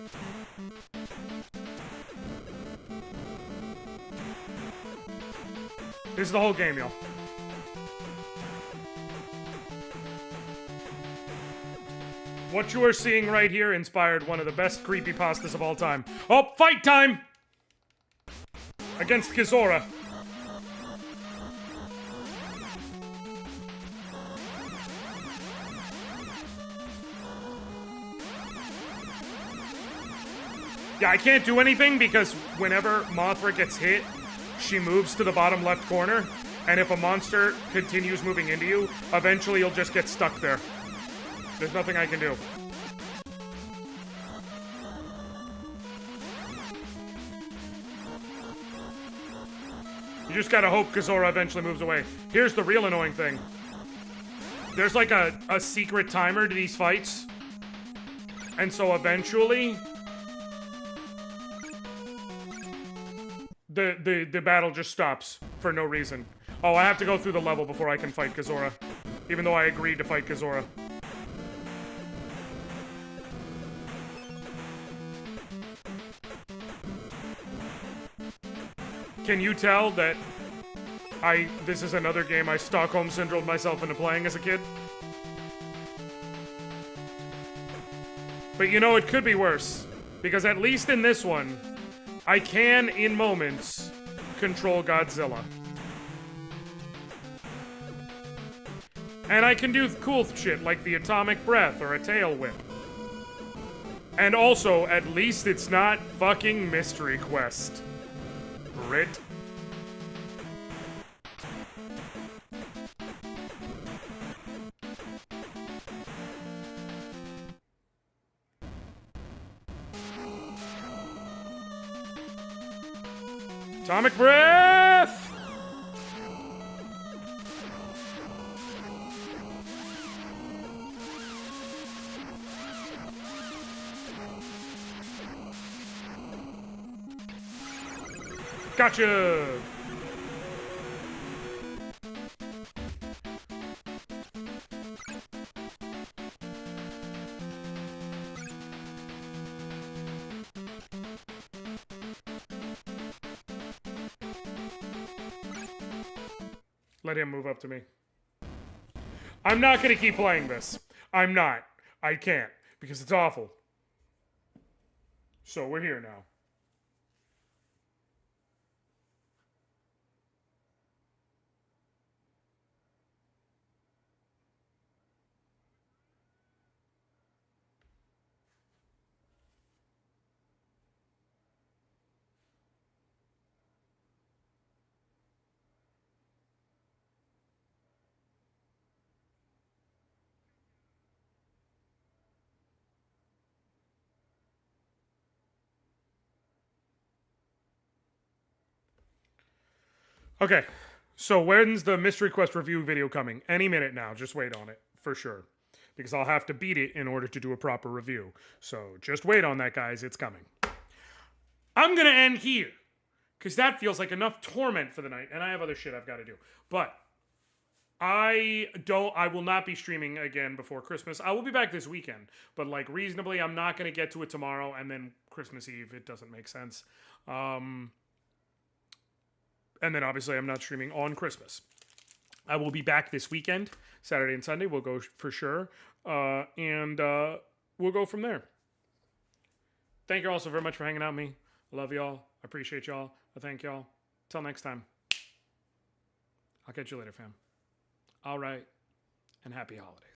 This is the whole game, y'all. What you are seeing right here inspired one of the best creepypastas of all time. Oh, fight time! Against Kizora. Yeah, I can't do anything because whenever Mothra gets hit, she moves to the bottom left corner, and if a monster continues moving into you, eventually you'll just get stuck there. There's nothing I can do. You just gotta hope Kizora eventually moves away. Here's the real annoying thing. There's like a secret timer to these fights. And so eventually the battle just stops for no reason. Oh, I have to go through the level before I can fight Kizora. Even though I agreed to fight Kizora. Can you tell that this is another game I Stockholm Syndromed myself into playing as a kid? But you know, it could be worse. Because at least in this one, I can, in moments, control Godzilla. And I can do cool shit like the atomic breath or a tail whip. And also, at least it's not fucking Mystery Quest. Brit. Atomic breath! Gotcha! Let him move up to me. I'm not gonna keep playing this. I'm not. I can't, because it's awful. So we're here now. Okay, so when's the Mystery Quest review video coming? Any minute now. Just wait on it, for sure. Because I'll have to beat it in order to do a proper review. So just wait on that, guys. It's coming. I'm going to end here. Because that feels like enough torment for the night. And I have other shit I've got to do. But I will not be streaming again before Christmas. I will be back this weekend. But like reasonably, I'm not going to get to it tomorrow. And then Christmas Eve. It doesn't make sense. And then obviously I'm not streaming on Christmas. I will be back this weekend, Saturday and Sunday. We'll go for sure. And we'll go from there. Thank you all so very much for hanging out with me. I love y'all. I appreciate y'all. I thank y'all. Till next time. I'll catch you later, fam. All right. And happy holidays.